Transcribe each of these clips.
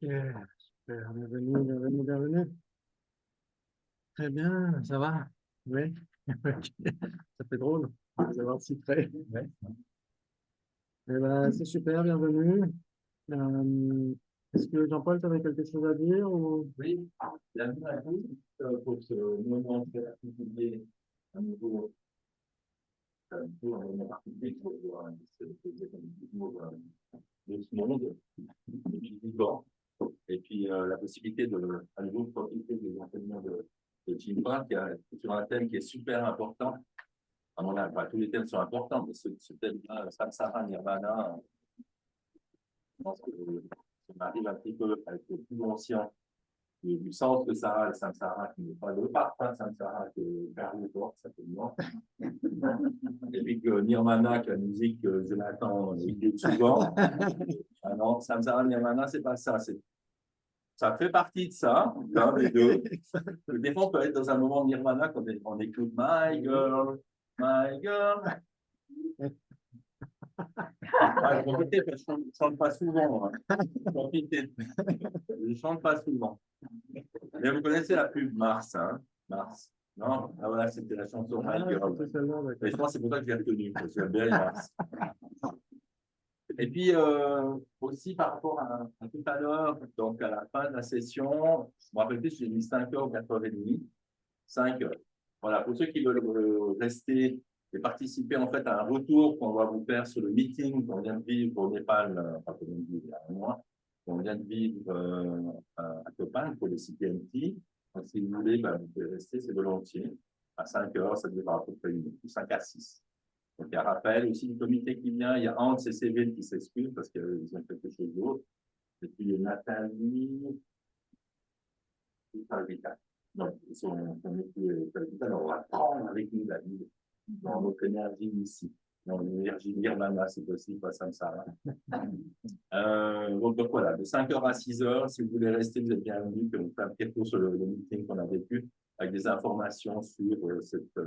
Yeah, super, bienvenue, bienvenue, bienvenue. Très bien, ça va? Oui, ok. Ça fait drôle de vous avoir si près. Ouais. Eh ben, c'est super, bienvenue. Est-ce que Jean-Paul, tu avais quelque chose à dire ou... Oui, bienvenue à tous pour ce moment très particulier, un pour un moment particulier pour de ce monde, du vivant, et puis la possibilité de, à nouveau, profiter des enseignements de Jim Park sur un thème qui est super important. À mon avis, tous les thèmes sont importants, mais ce thème-là, Samsara, Nirvana, je pense que on arrive un petit peu à être plus conscient du sens de Sarah et Samsara, qui n'est pas le parfum de Samsara que Gary porte, certainement. Et puis que Nirvana, que la musique, je l'attends, il est souvent. Ah non, Samsara, Nirvana, c'est pas ça. Ça fait partie de ça, l'un des deux. Des fois, on peut être dans un moment de Nirvana quand on écoute My Girl. Ah, profitez, je ne chante pas souvent. Hein. Profitez. Je ne chante pas souvent. Mais vous connaissez la pub Mars, hein? Mars. Non? Ah voilà, c'était la chanson My Ah, Girl. c'était celle-là, Et je d'accord. pense que c'est pour ça que j'ai retenu, parce que j'aime bien les Mars. Et puis aussi par rapport à tout à l'heure, donc à la fin de la session, je me rappelle plus, j'ai mis 5 heures ou 4h30. 5 heures. Voilà, pour ceux qui veulent rester et participer en fait à un retour qu'on va vous faire sur le meeting qu'on vient de vivre au Népal, enfin qu'on vient de vivre il y a un mois, qu'on vient de vivre à Copan pour le CPMT. Donc si vous voulez, ben, vous pouvez rester, c'est volontiers. À 5 heures, ça devra à peu près 5 à 6. Donc il y a Raphaël aussi du comité qui vient, il y a Hans et Céline qui s'excusent parce qu'ils ont quelque chose d'autre. Et puis il y a Nathalie, donc, alors, on va prendre avec nous la vie dans notre énergie ici. Dans l'énergie nirvana, c'est possible, pas ça, ça. Donc voilà, de 5 heures à 6 heures, si vous voulez rester, vous êtes bienvenus, que nous fasse un petit tour sur le meeting qu'on a vécu, avec des informations sur cet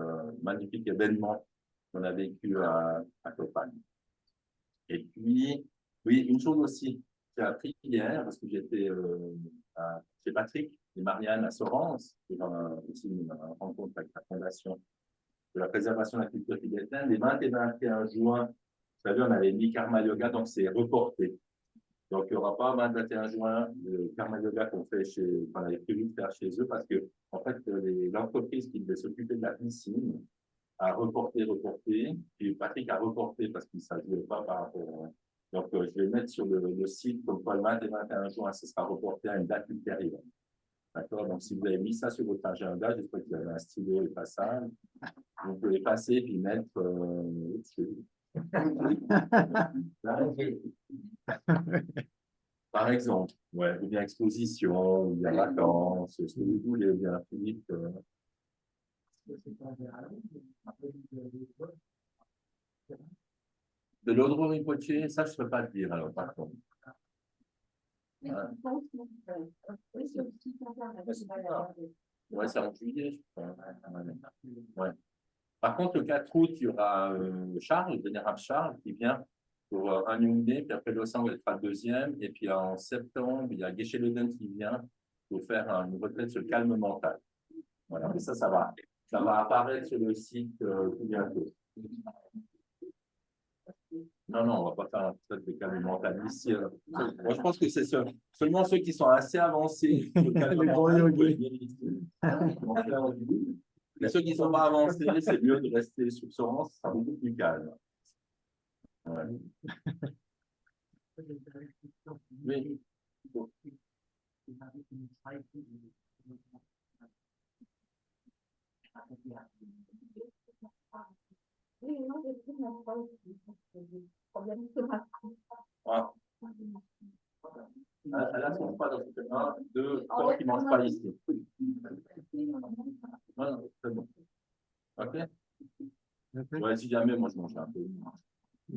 magnifique événement qu'on a vécu à Copenhague. Et puis, oui, une chose aussi, j'ai appris hier, parce que j'étais chez Patrick et Marianne à Sorens, pour aussi une rencontre avec la Fondation de la préservation de la culture tibétaine. Les 20 et 21 juin, vous savez, on avait mis Karma Yoga, donc c'est reporté. Donc, il n'y aura pas 20 et 21 juin le Karma Yoga qu'on avait prévu de faire chez eux, parce que, en fait, l'entreprise qui devait s'occuper de la piscine a reporté, puis Patrick a reporté parce qu'il ne jouait pas par rapport. Donc, je vais mettre sur le site comme quoi le 20 et 21 juin, ce sera reporté à une date ultérieure. D'accord? Donc, si vous avez mis ça sur votre agenda, j'espère que vous avez un stylo et passage. Vous pouvez passer puis mettre. Par exemple, ouais, ou bien exposition, ou bien vacances, ce que vous voulez, ou bien Philippe. De l'ordre Rinpoché, ça, je ne peux pas le dire, alors, par contre. Ouais, c'est en juillet, je crois. Ouais. Par contre, le 4 août, il y aura Charles, le vénérable Charles, qui vient pour un Hyundai, puis après Lausanne, elle sera le deuxième. Et puis en septembre, il y a Geshe Leden qui vient pour faire une retraite sur le calme mental. Voilà, mais ça va apparaître sur le site tout bientôt. Non, non, on ne va pas faire un retraite de calme mental ici. Moi, je pense que c'est seulement ceux qui sont assez avancés sur le calme Les grands mental peuvent yogis. venir ici. Mais ceux qui ne sont pas avancés, c'est mieux de rester sur Sorens, ça sera beaucoup plus calme. Ouais. Oui. Ah, là, ne mange pas dans ce cas. 1, 2, 3 qui ne mangent pas ici. Non, non, c'est bon. OK? Ouais, si jamais, moi, je mange un peu.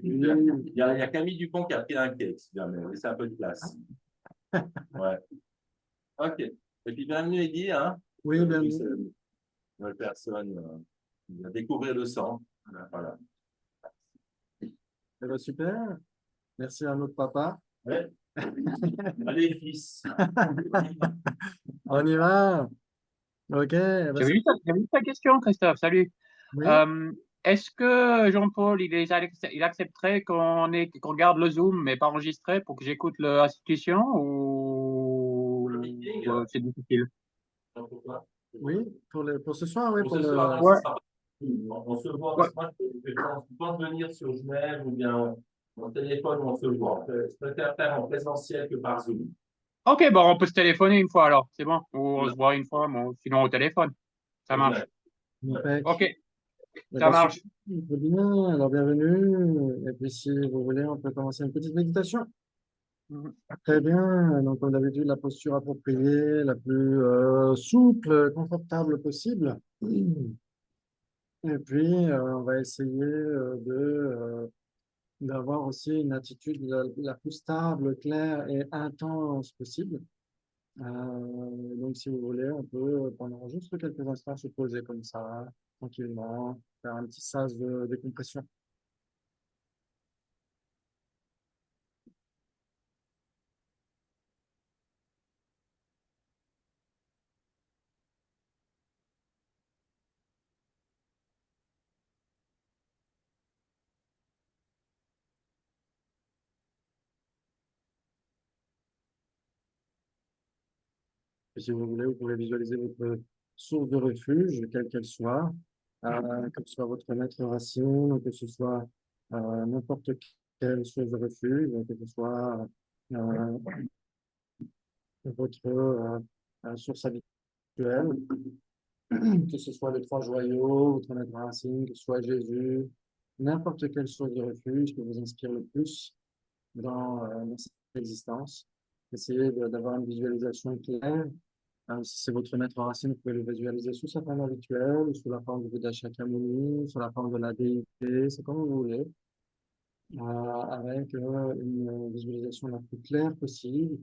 Il y a Camille Dupont qui a pris un cake, si jamais. Laissez un peu de place. Ouais. OK. Et puis, bienvenue, Eddy. Hein? Oui, Puis, bienvenue. c'est une nouvelle personne qui va découvrir le sang. Voilà. Eh ben, super. Merci à notre papa. Ouais. Allez, fils. On y va. Ok, bah, J'avais juste ta question, Christophe. Salut. oui. Euh, Est-ce que Jean-Paul, il accepterait qu'on regarde le Zoom, mais pas enregistré, pour que j'écoute l'institution, ou Le meeting, c'est difficile? pourquoi? Oui, pour ce soir, oui, Pour pour ce soir, le. non, ce Ouais, sera pas possible. On se voit. ouais. Moi, je pense venir sur Genève ou bien mon téléphone, on se voit. Je préfère faire en présentiel que par Zoom. Ok, bon, on peut se téléphoner une fois alors, c'est bon. Ou on se Voilà. voit une fois, sinon au téléphone. Ça marche. Exact. Impec. Ok, Eh ça ben, super. marche. Très bien, alors bienvenue. Et puis si vous voulez, on peut commencer une petite méditation. Mhm. Très bien, donc comme d'habitude, la posture appropriée, la plus souple, confortable possible. Et puis, on va essayer d'avoir aussi une attitude la plus stable, claire et intense possible. Donc, si vous voulez, on peut pendant juste quelques instants se poser comme ça, tranquillement, faire un petit sas de décompression. Et si vous voulez, vous pouvez visualiser votre source de refuge, quelle qu'elle soit, que ce soit votre maître racine, que ce soit n'importe quelle source de refuge, que ce soit euh, votre source habituelle, que ce soit les trois joyaux, votre maître racine, que ce soit Jésus, n'importe quelle source de refuge qui vous inspire le plus dans cette existence. Essayez d'avoir une visualisation claire. Si c'est votre maître racine, vous pouvez le visualiser sous sa forme habituelle, ou sous la forme de Bouddha Shakyamuni, sous la forme de la déité, c'est comme vous voulez, avec une visualisation la plus claire possible.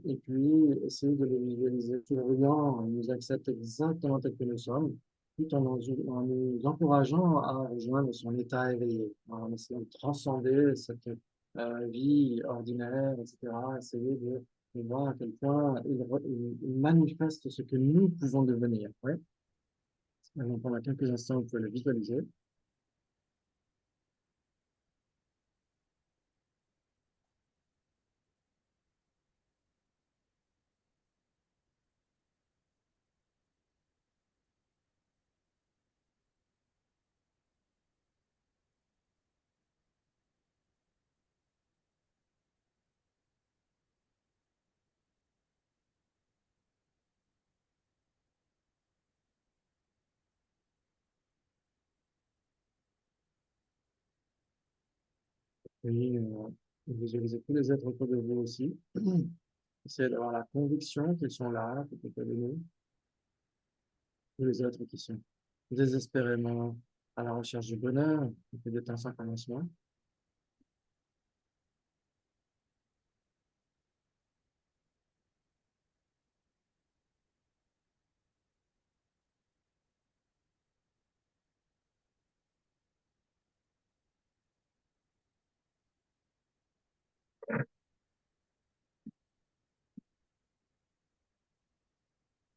Et puis, essayez de le visualiser souriant, il nous accepte exactement tel que nous sommes, tout en nous encourageant à rejoindre son état éveillé, en essayant de transcender cette vie ordinaire, etc. Essayer de voir à quel point il manifeste ce que nous pouvons devenir. Ouais. Donc, pendant quelques instants, vous pouvez le visualiser. Et visualisez tous les êtres autour de vous aussi. Essayez d'avoir la conviction qu'ils sont là, tout près de nous. Tous les êtres qui sont désespérément à la recherche du bonheur, qui fait des temps sans commencement.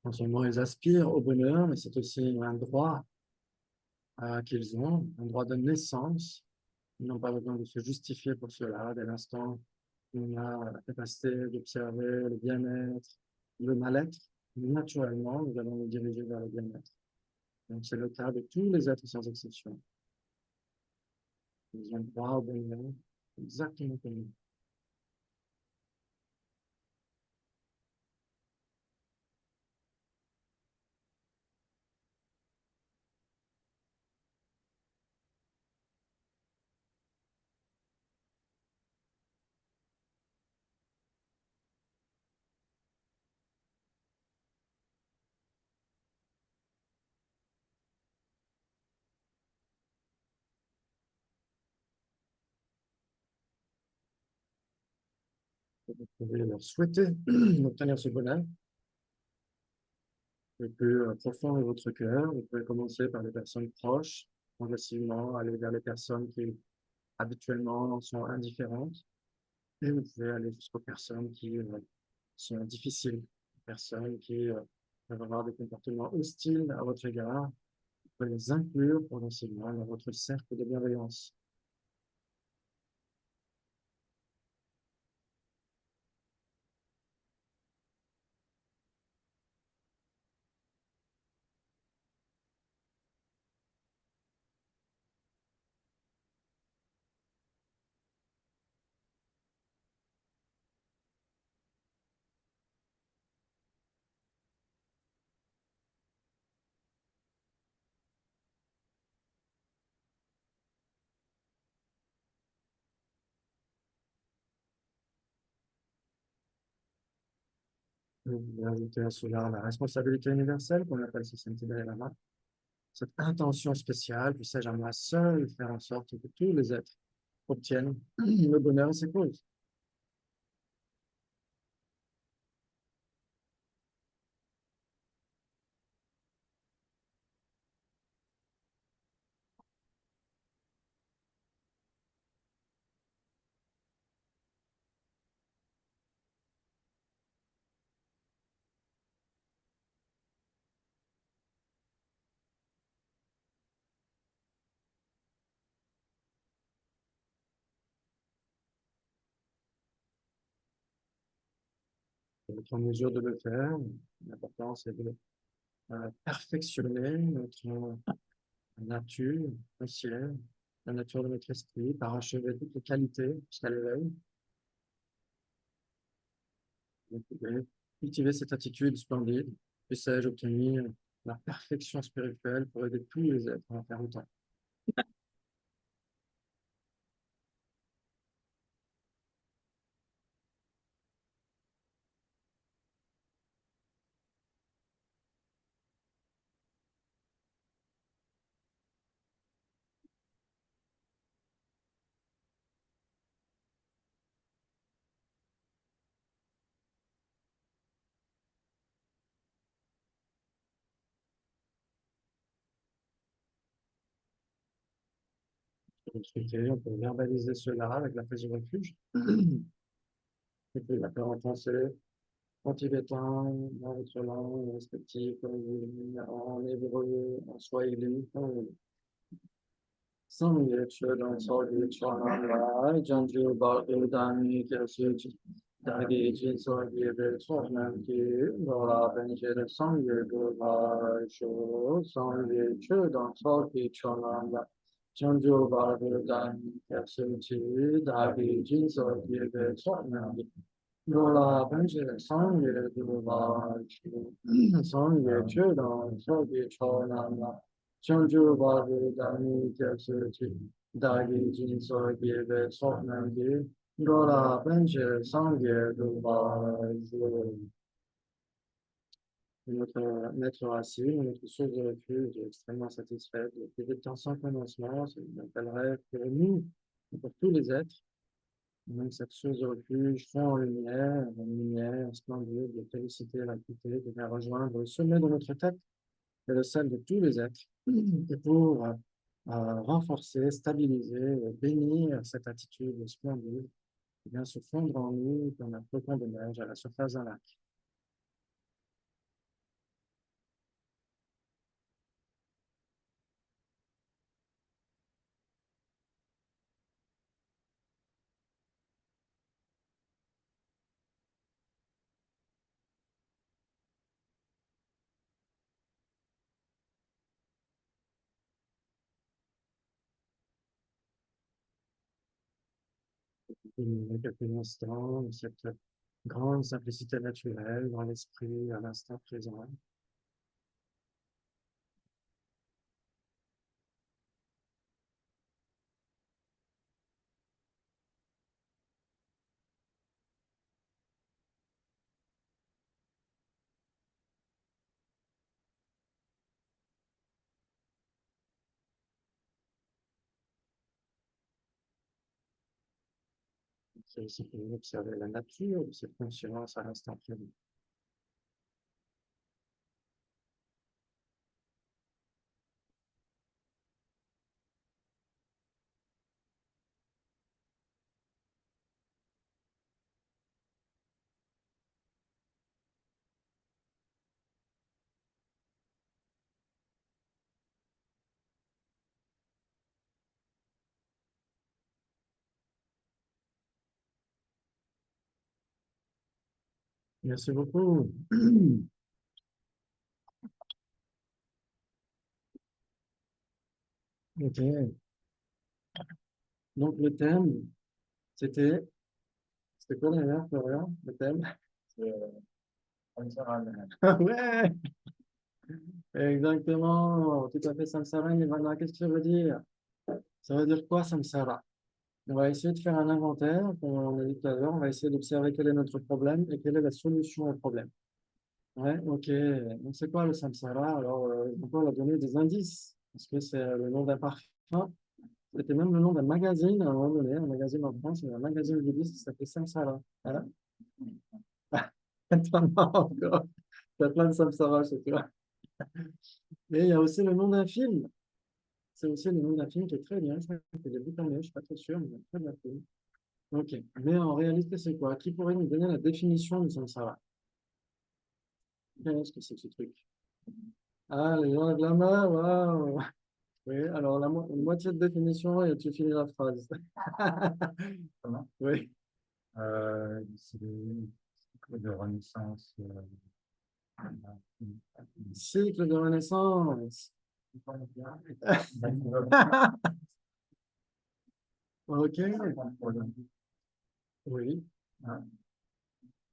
Non seulement ils aspirent au bonheur, mais c'est aussi un droit qu'ils ont, un droit de naissance. Ils n'ont pas besoin de se justifier pour cela. Dès l'instant où on a la capacité d'observer le bien-être, le mal-être, naturellement, nous allons nous diriger vers le bien-être. Donc, c'est le cas de tous les êtres sans exception. Ils ont droit au bonheur, exactement comme nous. Vous pouvez leur souhaiter d'obtenir ce bonheur le plus profond de votre cœur. Vous pouvez commencer par les personnes proches, progressivement aller vers les personnes qui habituellement sont indifférentes. Et vous pouvez aller jusqu'aux personnes qui sont difficiles, personnes qui peuvent avoir des comportements hostiles à votre égard. Vous pouvez les inclure potentiellement dans votre cercle de bienveillance. Vous pouvez ajouter à cela la responsabilité universelle, qu'on appelle Sissentinel-Lama. Cette intention spéciale, puis sais-je, j'aimerais seul faire en sorte que tous les êtres obtiennent le bonheur et ses causes. Vous êtes en mesure de le faire. L'important, c'est de perfectionner notre nature entière, la nature de notre esprit, parachever toutes les qualités jusqu'à l'éveil. Vous pouvez cultiver cette attitude splendide, puisse-je obtenir la perfection spirituelle pour aider tous les êtres à en faire autant. On peut verbaliser cela avec la prise du refuge. Et puis la faire en français, en tibétain, dans votre langue respective, en hébreu, en swahili, Sangye Chodon Sogi Chonamla, Janju Bhakti Dani Kyasuchi, Dagi Jinsogi Vetsonam Ki, Lola Benjere Sangye Gurva Sho, Sangye Chodon Sogi Chonamla, Janju Bhakti Dani Kyasuchi, Dagi Jinsogi Vetsonam Ki, Lola Benjere Sangye Gurva Sho, Sangye Chodon Sogi Chonamla, Chanju Babu Dani Kyasuchi, Dagi Jinso Gibe Soknandi, Gola Benje Sangye Duba. Notre maître assis, notre source de refuge est extrêmement satisfaite. Et des temps sans commencement, c'est un rêve pour nous et pour tous les êtres. Donc, cette source de refuge fond en lumière, une lumière splendide de félicité et l'acuité de venir rejoindre le sommet de notre tête et le celle de tous les êtres. Et pour renforcer, stabiliser, bénir cette attitude splendide, qui vient se fondre en nous comme un flocon de neige à la surface d'un lac. Et quelques instants, cette grande simplicité naturelle dans l'esprit à l'instant présent. C'est simplement observer la nature de cette conscience à l'instant présent. Merci beaucoup. Ok. Donc, le thème, c'était, c'était quoi d'ailleurs, Florian, le thème? Ouais, exactement. Tout à fait, samsara, nirvana. Qu'est-ce que ça veut dire? Ça veut dire quoi, samsara? On va essayer de faire un inventaire, comme on a dit tout à l'heure. On va essayer d'observer quel est notre problème et quelle est la solution au problème. Ouais, ok. Donc, c'est quoi le samsara? Alors, on peut leur donner des indices. Est-ce que c'est le nom d'un parfum? C'était même le nom d'un magazine à un moment donné, un magazine en France, un magazine bouddhiste qui s'appelait Samsara. Voilà. Attends, non, encore. Il y a plein de Samsara chez toi. Et il y a aussi le nom d'un film. C'est aussi le nom d'un film qui est très bien. Je crois qu'il est boutonné, je ne suis pas très sûr, mais il y a très bien film. Ok. Mais en réalité, c'est quoi? Qui pourrait nous donner la définition du samsara? Qu'est-ce que c'est que ce truc? Ah, les gens de la main, waouh! Oui, alors la moitié de définition et tu finis la phrase. Comment? Oui. C'est le cycle de renaissance. Cycle de renaissance. Ok. Oui.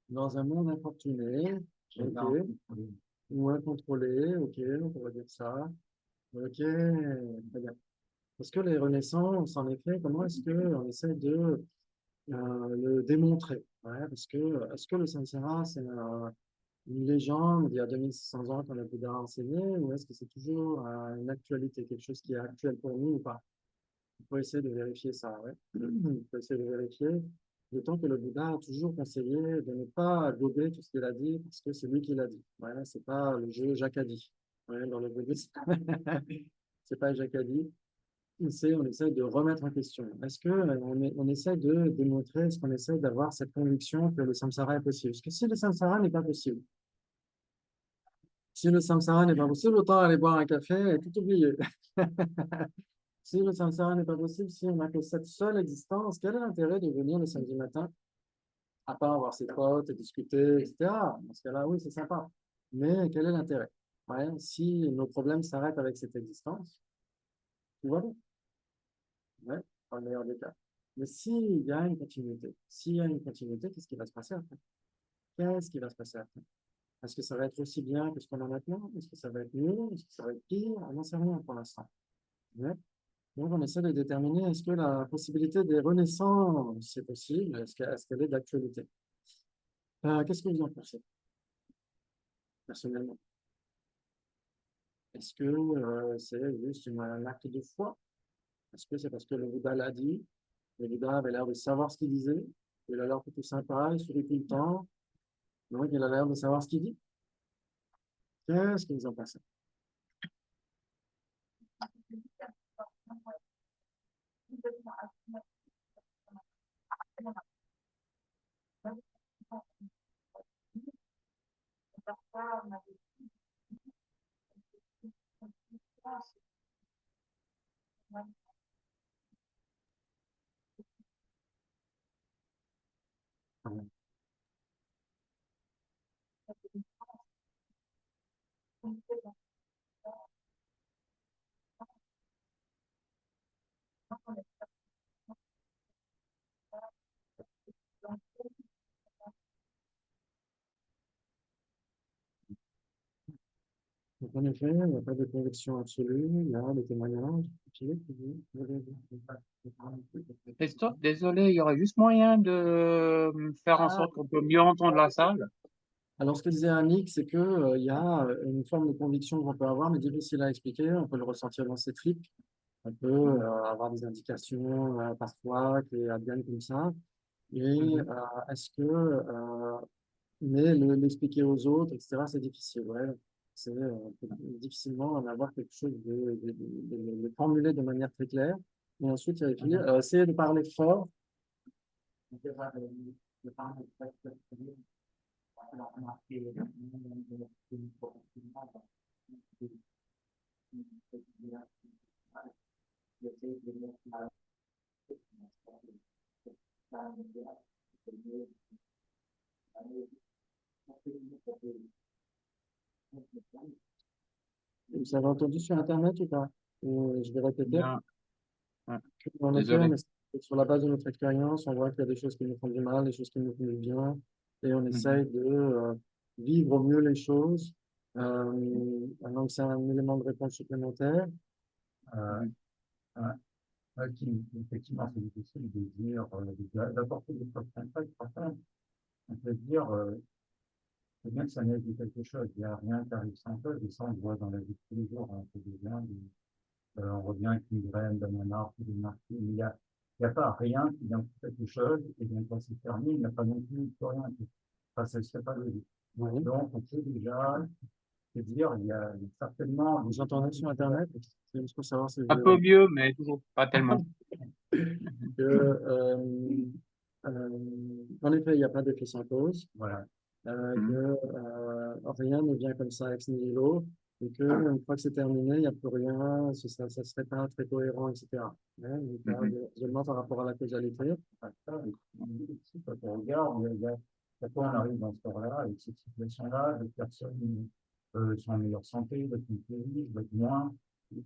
Dans un monde infortuné. Ok. Ou incontrôlé. Ok, on pourrait dire ça. Ok. Très bien. Est-ce que les renaissances, en effet, comment est-ce qu'on essaie de le démontrer? Ouais, parce que, est-ce que le samsara, c'est une légende d'il y a 2600 ans qu'on a Bouddha enseigné, ou est-ce que c'est toujours une actualité, quelque chose qui est actuel pour nous ou pas? Il faut essayer de vérifier ça, ouais. Il faut essayer de vérifier. D'autant que le Bouddha a toujours conseillé de ne pas gober tout ce qu'il a dit, parce que c'est lui qui l'a dit. Voilà, c'est pas le jeu Jacques a dit. Ouais, dans le bouddhisme, c'est pas Jacques a dit. On essaie de remettre en question. Est-ce que on essaie de démontrer, est-ce qu'on essaie d'avoir cette conviction que le samsara est possible? Parce que si le samsara n'est pas possible, si le samsara n'est pas possible, autant aller boire un café et tout oublier. Si le samsara n'est pas possible, si on n'a que cette seule existence, quel est l'intérêt de venir le samedi matin, à part voir ses potes et discuter, etc. Dans ce cas-là, oui, c'est sympa. Mais quel est l'intérêt? Ouais, si nos problèmes s'arrêtent avec cette existence, tu vois bien. Ouais, dans le meilleur des cas. Mais s'il y a une continuité, qu'est-ce qui va se passer après? Qu'est-ce qui va se passer après? Est-ce que ça va être aussi bien que ce qu'on a maintenant? Est-ce que ça va être mieux? Est-ce que ça va être pire? On n'en sait rien pour l'instant. Ouais. Donc, on essaie de déterminer est-ce que la possibilité des renaissances c'est possible? Est-ce qu'elle est d'actualité? Qu'est-ce que vous en pensez, personnellement? Est-ce que c'est juste un acte de foi? Est-ce que c'est parce que le Bouddha l'a dit? Le Bouddha avait l'air de savoir ce qu'il disait. Il a l'air plutôt sympa, il sourit tout le temps. Donc, il a l'air de savoir ce qu'il dit. Qu'est-ce que vous en pensez? Donc, en effet, il n'y a pas de conviction absolue, il y a des témoignages. Désolé, il y aurait juste moyen de faire en sorte qu'on peut mieux entendre la salle. Alors, ce que disait Annick, c'est que, il y a une forme de conviction qu'on peut avoir, mais difficile à expliquer. On peut le ressentir dans ses tripes. On peut avoir des indications parfois qui adviennent comme ça. Et est-ce que, mais l'expliquer aux autres, etc., c'est difficile. Ouais. C'est difficilement en avoir quelque chose de formuler de manière très claire. Et ensuite, il y a essayer de parler fort. Vous avez entendu sur Internet ou pas? Je vais répéter. Non, ouais, En effet, désolé. sur la base de notre expérience, on voit qu'il y a des choses qui nous font du mal, des choses qui nous font du bien, et on essaye de vivre au mieux les choses. Donc, c'est un élément de réponse supplémentaire. Euh, Mhm. Effectivement, c'est difficile de dire, d'apporter des choses concrètes. Enfin, on peut dire, c'est bien que ça naisse de quelque chose. Il n'y a rien qui arrive sans cause, et ça, on le voit dans la vie de tous les jours. On fait des liens, on revient avec une graine d'un arbre ou d'une arbre. Il y a pas rien qui vient de quelque chose, et bien quand c'est terminé, il n'y a pas non plus rien. Enfin, ça ne serait pas logique. Oui. Donc, on peut déjà se dire, il y a certainement. Vous entendez sur Internet? C'est juste pour savoir si Un peu mieux, mais toujours pas tellement. que, en effet, il n'y a pas d'effet sans cause, Voilà. Mhm. rien ne vient comme ça ex nihilo, et que une fois que c'est terminé, il n'y a plus rien, ça serait pas très cohérent, etc. Ouais, donc, là, Mhm. seulement par rapport à la causalité. Quand on regarde, quand on arrive dans ce cas-là, avec cette situation-là, les personnes sont en meilleure santé, d'autres qui vieillissent, d'autres moins.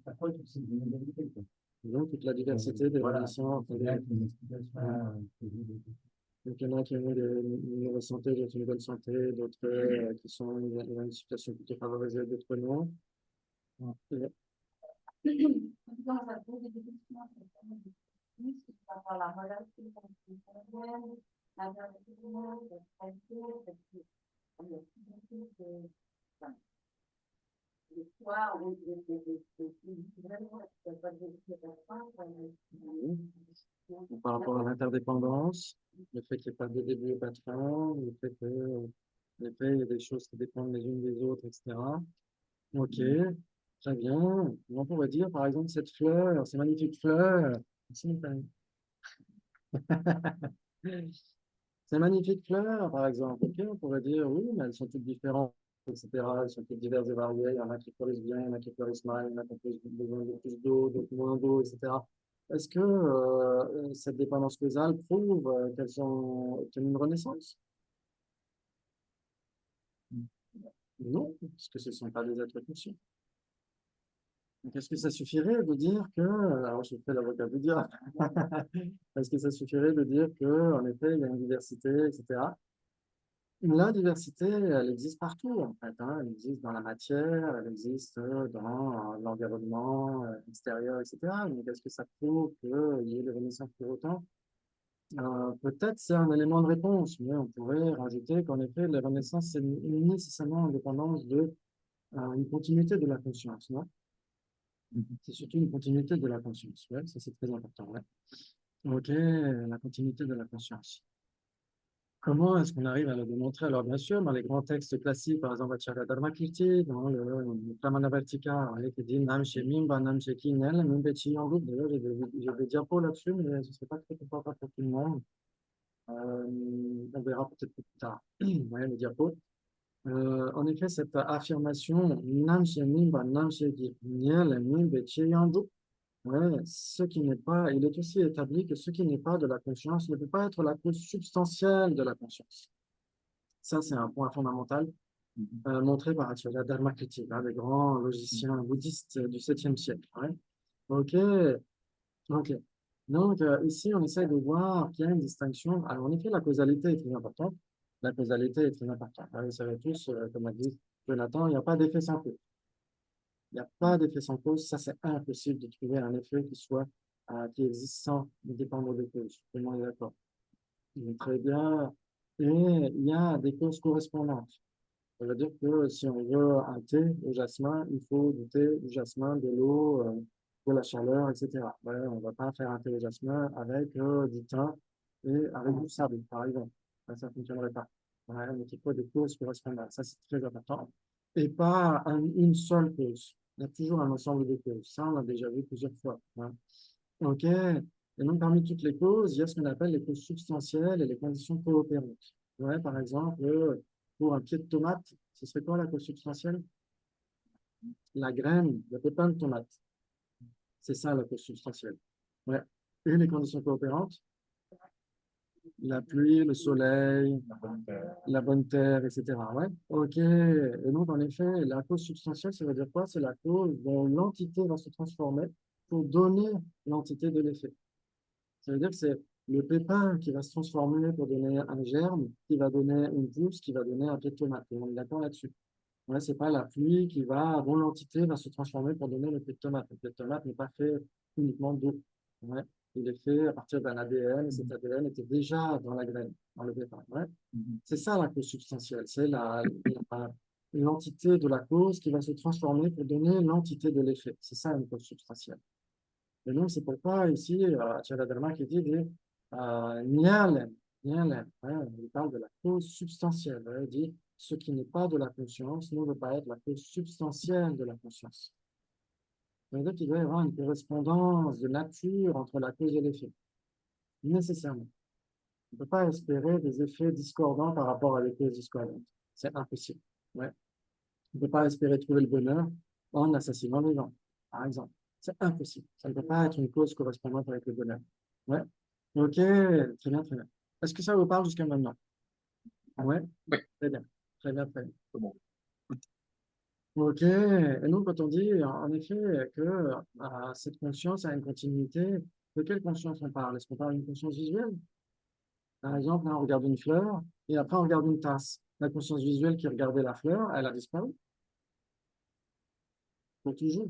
Pourquoi toutes ces inégalités, quoi? Donc, toute la diversité des Voilà. relations. C'est bien qu'une explication. Donc, il y en a qui ont une mauvaise santé, d'autres une bonne santé, d'autres qui sont dans une situation plutôt favorisée, d'autres non. Et par rapport à l'interdépendance, le fait qu'il n'y ait pas de début et pas de fin, le fait que, en effet, il y a des choses qui dépendent les unes des autres, etc. Ok, très bien. On pourrait dire, par exemple, cette fleur, ces magnifiques fleurs. Merci, Nathalie. Ces magnifiques fleurs, par exemple. Ok, on pourrait dire, oui, mais elles sont toutes différentes, etc. Elles sont toutes diverses et variées. Il y en a qui fleurissent bien, il y en a qui fleurissent mal, il y en a qui ont besoin de plus d'eau, d'autres moins d'eau, etc. Est-ce que cette dépendance causale prouve qu'elles ont une renaissance? Non, parce que ce ne sont pas des êtres conscients. Donc, est-ce que ça suffirait de dire que, alors je fais l'avocat du diable, est-ce que ça suffirait de dire que, en effet, il y a une diversité, etc. La diversité, elle existe partout, en fait, hein. Elle existe dans la matière, elle existe dans l'environnement extérieur, etc. Donc, est-ce que ça prouve qu'il y ait des renaissances pour autant? Peut-être c'est un élément de réponse, mais on pourrait rajouter qu'en effet, les renaissances, c'est nécessairement en dépendance de une continuité de la conscience, non? C'est surtout une continuité de la conscience. Ouais, ça, c'est très important. Ouais. Ok, la continuité de la conscience. Comment est-ce qu'on arrive à le démontrer? Alors, bien sûr, dans les grands textes classiques, par exemple, Acharya Dharma Kirti, dans le Pramanavartika, qui dit Nam Shemim, Nam Sheki, Nel, Mimbechi, en groupe. D'ailleurs, j'ai des diapos là-dessus, mais ce ne serait pas très confortable pour tout le monde. On verra peut-être plus tard. Ouais, les diapos. En effet, cette affirmation, Nam Shemim, Nam Sheki, Nel, Mimbechi, en groupe. Ouais, ce qui n'est pas, il est aussi établi que ce qui n'est pas de la conscience ne peut pas être la cause substantielle de la conscience. Ça, c'est un point fondamental montré par Acharya Dharmakirti, l'un des grands logiciens bouddhistes du 7e siècle. Ouais. Ok, ok. Donc, ici, on essaie de voir qu'il y a une distinction. Alors, en effet, la causalité est très importante. La causalité est très importante. Vous savez tous, comme a dit Jonathan, il n'y a pas d'effet sans cause. Il n'y a pas d'effet sans cause. Ça, c'est impossible de trouver un effet qui existe sans dépendre des causes. Tout le monde est d'accord. Très bien. Et il y a des causes correspondantes. Ça veut dire que si on veut un thé au jasmin, il faut du thé, du jasmin, de l'eau, de la chaleur, etc. Ouais, on ne va pas faire un thé au jasmin avec du thym et avec du sable, par exemple. Ça ne fonctionnerait pas. Ouais, donc il faut des causes correspondantes. Ça, c'est très important. Et pas une seule cause. Il y a toujours un ensemble de causes. Ça, on l'a déjà vu plusieurs fois. Hein. OK. Et donc, parmi toutes les causes, il y a ce qu'on appelle les causes substantielles et les conditions coopérantes. Ouais, par exemple, pour un pied de tomate, ce serait quoi la cause substantielle? La graine, le pépin de tomate. C'est ça la cause substantielle. Ouais. Et les conditions coopérantes? La pluie, le soleil, la bonne terre. la bonne terre, etc. Ouais, ok. Et donc, en effet, la cause substantielle, ça veut dire quoi? C'est la cause dont l'entité va se transformer pour donner l'entité de l'effet. Ça veut dire que c'est le pépin qui va se transformer pour donner un germe, qui va donner une pousse, qui va donner un pied de tomate. Et on est d'accord là-dessus. Ouais, c'est pas la pluie qui va, dont l'entité va se transformer pour donner le pied de tomate. Le pied de tomate n'est pas fait uniquement d'eau. Ouais. Il est fait à partir d'un ADN, et cet ADN était déjà dans la graine, dans le pépin. Ouais. C'est ça la cause substantielle. C'est l'entité de la cause qui va se transformer pour donner l'entité de l'effet. C'est ça une cause substantielle. Et donc, c'est pourquoi ici, Tchaladerma qui dit Nyalem, Nyalem, il parle de la cause substantielle. Il dit ce qui n'est pas de la conscience ne veut pas être la cause substantielle de la conscience. Ça veut dire qu'il doit y avoir une correspondance de nature entre la cause et l'effet, nécessairement. On ne peut pas espérer des effets discordants par rapport à des causes discordantes. C'est impossible. Ouais. On ne peut pas espérer trouver le bonheur en assassinant les gens, par exemple. C'est impossible. Ça ne peut pas être une cause correspondante avec le bonheur. Ouais. Ok, très bien, très bien. Est-ce que ça vous parle jusqu'à maintenant? Ouais. Oui. Très bien, très bien, très bien. C'est bon. Ok. Et donc, quand on dit en effet que cette conscience a une continuité, de quelle conscience on parle? Est-ce qu'on parle d'une conscience visuelle? Par exemple, là, on regarde une fleur et après on regarde une tasse. La conscience visuelle qui regardait la fleur, elle a disparu. Pour toujours.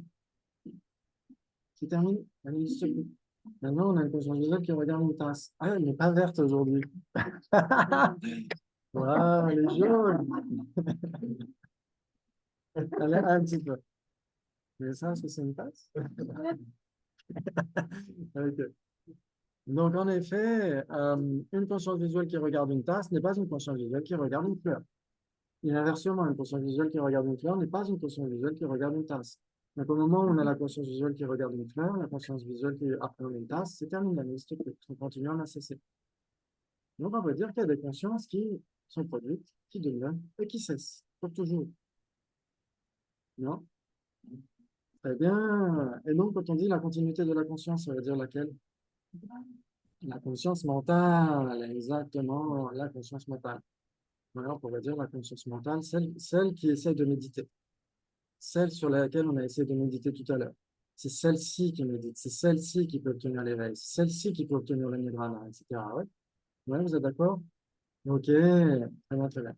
C'est terminé. Elle n'existe plus. Maintenant, on a une conscience visuelle qui regarde une tasse. Ah, elle n'est pas verte aujourd'hui. Voilà, elle est jaune. Elle est un petit peu. Mais ça, est-ce que c'est une tasse? Ok. Donc, en effet, une conscience visuelle qui regarde une tasse n'est pas une conscience visuelle qui regarde une fleur. Et inversement, une conscience visuelle qui regarde une fleur n'est pas une conscience visuelle qui regarde une tasse. Donc, au moment où on a la conscience visuelle qui regarde une fleur, la conscience visuelle qui appréhende une tasse, c'est terminé, elle n'existe plus. On continue à la cesser. Donc, on peut dire qu'il y a des consciences qui sont produites, qui demeurent et qui cessent pour toujours. Non? Très bien. Et donc, quand on dit la continuité de la conscience, ça veut dire laquelle? La conscience mentale, exactement, la conscience mentale. Voilà, on pourrait dire la conscience mentale, celle qui essaie de méditer, celle sur laquelle on a essayé de méditer tout à l'heure. C'est celle-ci qui médite, c'est celle-ci qui peut obtenir l'éveil, c'est celle-ci qui peut obtenir le nirvana, etc. Ouais, ouais, vous êtes d'accord? Ok, très bien, très bien.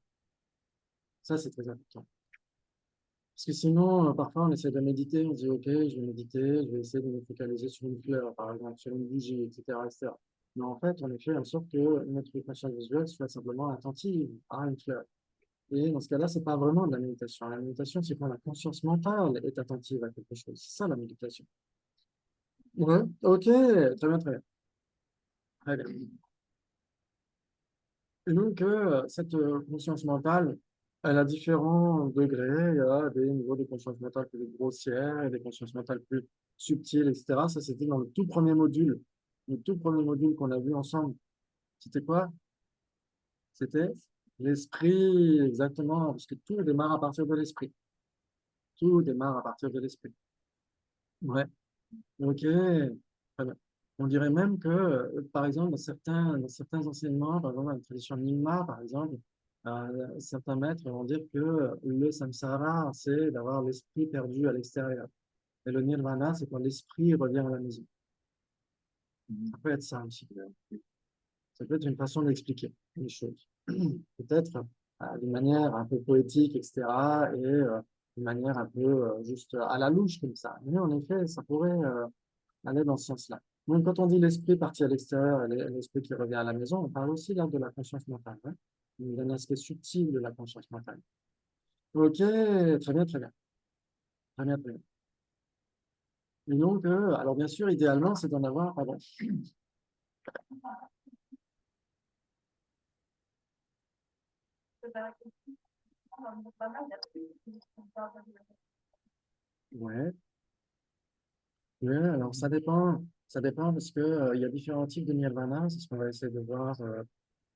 Ça, c'est très important. Parce que sinon, parfois, on essaie de méditer, on dit, OK, je vais méditer, je vais essayer de me focaliser sur une fleur, par exemple, sur une bougie, etc., etc. Mais en fait, on fait en sorte que notre conscience visuelle soit simplement attentive à une fleur. Et dans ce cas-là, c'est pas vraiment de la méditation. La méditation, c'est quand la conscience mentale est attentive à quelque chose. C'est ça, la méditation. Ouais, OK, très bien, très bien. Très bien. Et donc, cette conscience mentale, elle a différents degrés. Il y a des niveaux de conscience mentale plus grossières et des consciences mentales plus subtiles, etc. Ça, c'était dans le tout premier module. Le tout premier module qu'on a vu ensemble. C'était quoi? C'était l'esprit, exactement, parce que tout démarre à partir de l'esprit. Tout démarre à partir de l'esprit. Ouais, ok. Très bien. On dirait même que, par exemple, dans certains enseignements, par exemple, dans la tradition Nyingma, par exemple, certains maîtres vont dire que le samsara, c'est d'avoir l'esprit perdu à l'extérieur. Et le nirvana, c'est quand l'esprit revient à la maison. Ça peut être ça aussi. Ça peut être une façon d'expliquer les choses. Peut-être d'une manière un peu poétique, etc. Et d'une manière un peu juste à la louche comme ça. Mais en effet, ça pourrait aller dans ce sens-là. Donc, quand on dit l'esprit parti à l'extérieur et l'esprit qui revient à la maison, on parle aussi là de la conscience mentale, hein, d'un aspect subtil de la conscience mentale. Ok, très bien, très bien. Très bien, très bien. Et donc, alors bien sûr, idéalement, c'est d'en avoir, pardon. Ouais. Ouais, alors ça dépend parce que il y a différents types de nirvana, c'est ce qu'on va essayer de voir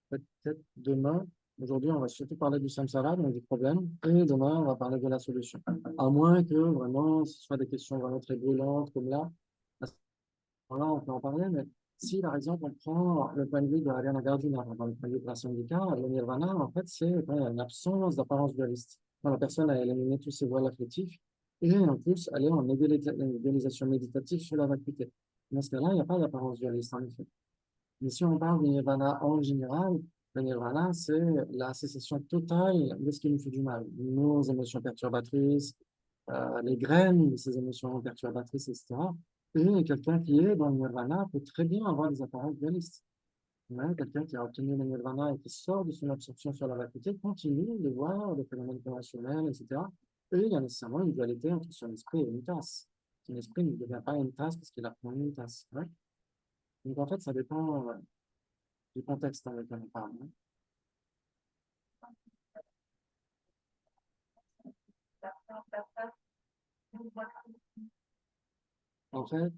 peut-être demain. Aujourd'hui, on va surtout parler du samsara, donc du problème, et demain, on va parler de la solution. À moins que vraiment ce soit des questions vraiment très brûlantes comme là, à ce moment-là, on peut en parler, mais Si, par exemple, on prend le point de vue de Ariana Gardiner, dans le point de vue de la Samhita, le nirvana, en fait, c'est une absence d'apparence dualiste. Quand la personne a éliminé tous ses voiles affectifs, et en plus, elle est en idéalisation méditative sur la vacuité. Dans ce cas-là, il n'y a pas d'apparence dualiste, en effet. Mais si on parle du nirvana en général, le nirvana, c'est la cessation totale de ce qui nous fait du mal. Nos émotions perturbatrices, les graines de ces émotions perturbatrices, etc. Et quelqu'un qui est dans le nirvana peut très bien avoir des apparences dualistes. Ouais, quelqu'un qui a obtenu le nirvana et qui sort de son absorption sur la vacuité continue de voir des phénomènes conventionnels, etc. Et il y a nécessairement une dualité entre son esprit et une tasse. Son esprit ne devient pas une tasse parce qu'il a pris une tasse. Ouais. Donc en fait, ça dépend du contexte dans lequel on parle. Hein. En fait,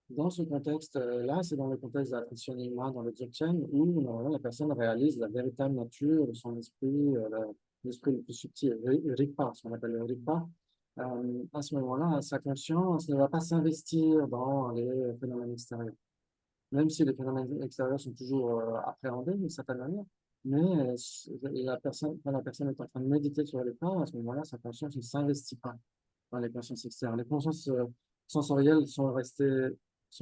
dans ce contexte-là, c'est dans le contexte de la Trishyanima, dans le Dzogchen, où normalement la personne réalise la véritable nature de son esprit, l'esprit le plus subtil, Rigpa, ce qu'on appelle le Rigpa. À ce moment-là, sa conscience ne va pas s'investir dans les phénomènes extérieurs, même si les phénomènes extérieurs sont toujours appréhendés d'une certaine manière. Mais quand la personne est en train de méditer sur les plans, à ce moment-là, sa conscience ne s'investit pas dans les consciences externes. Les consciences sensorielles sont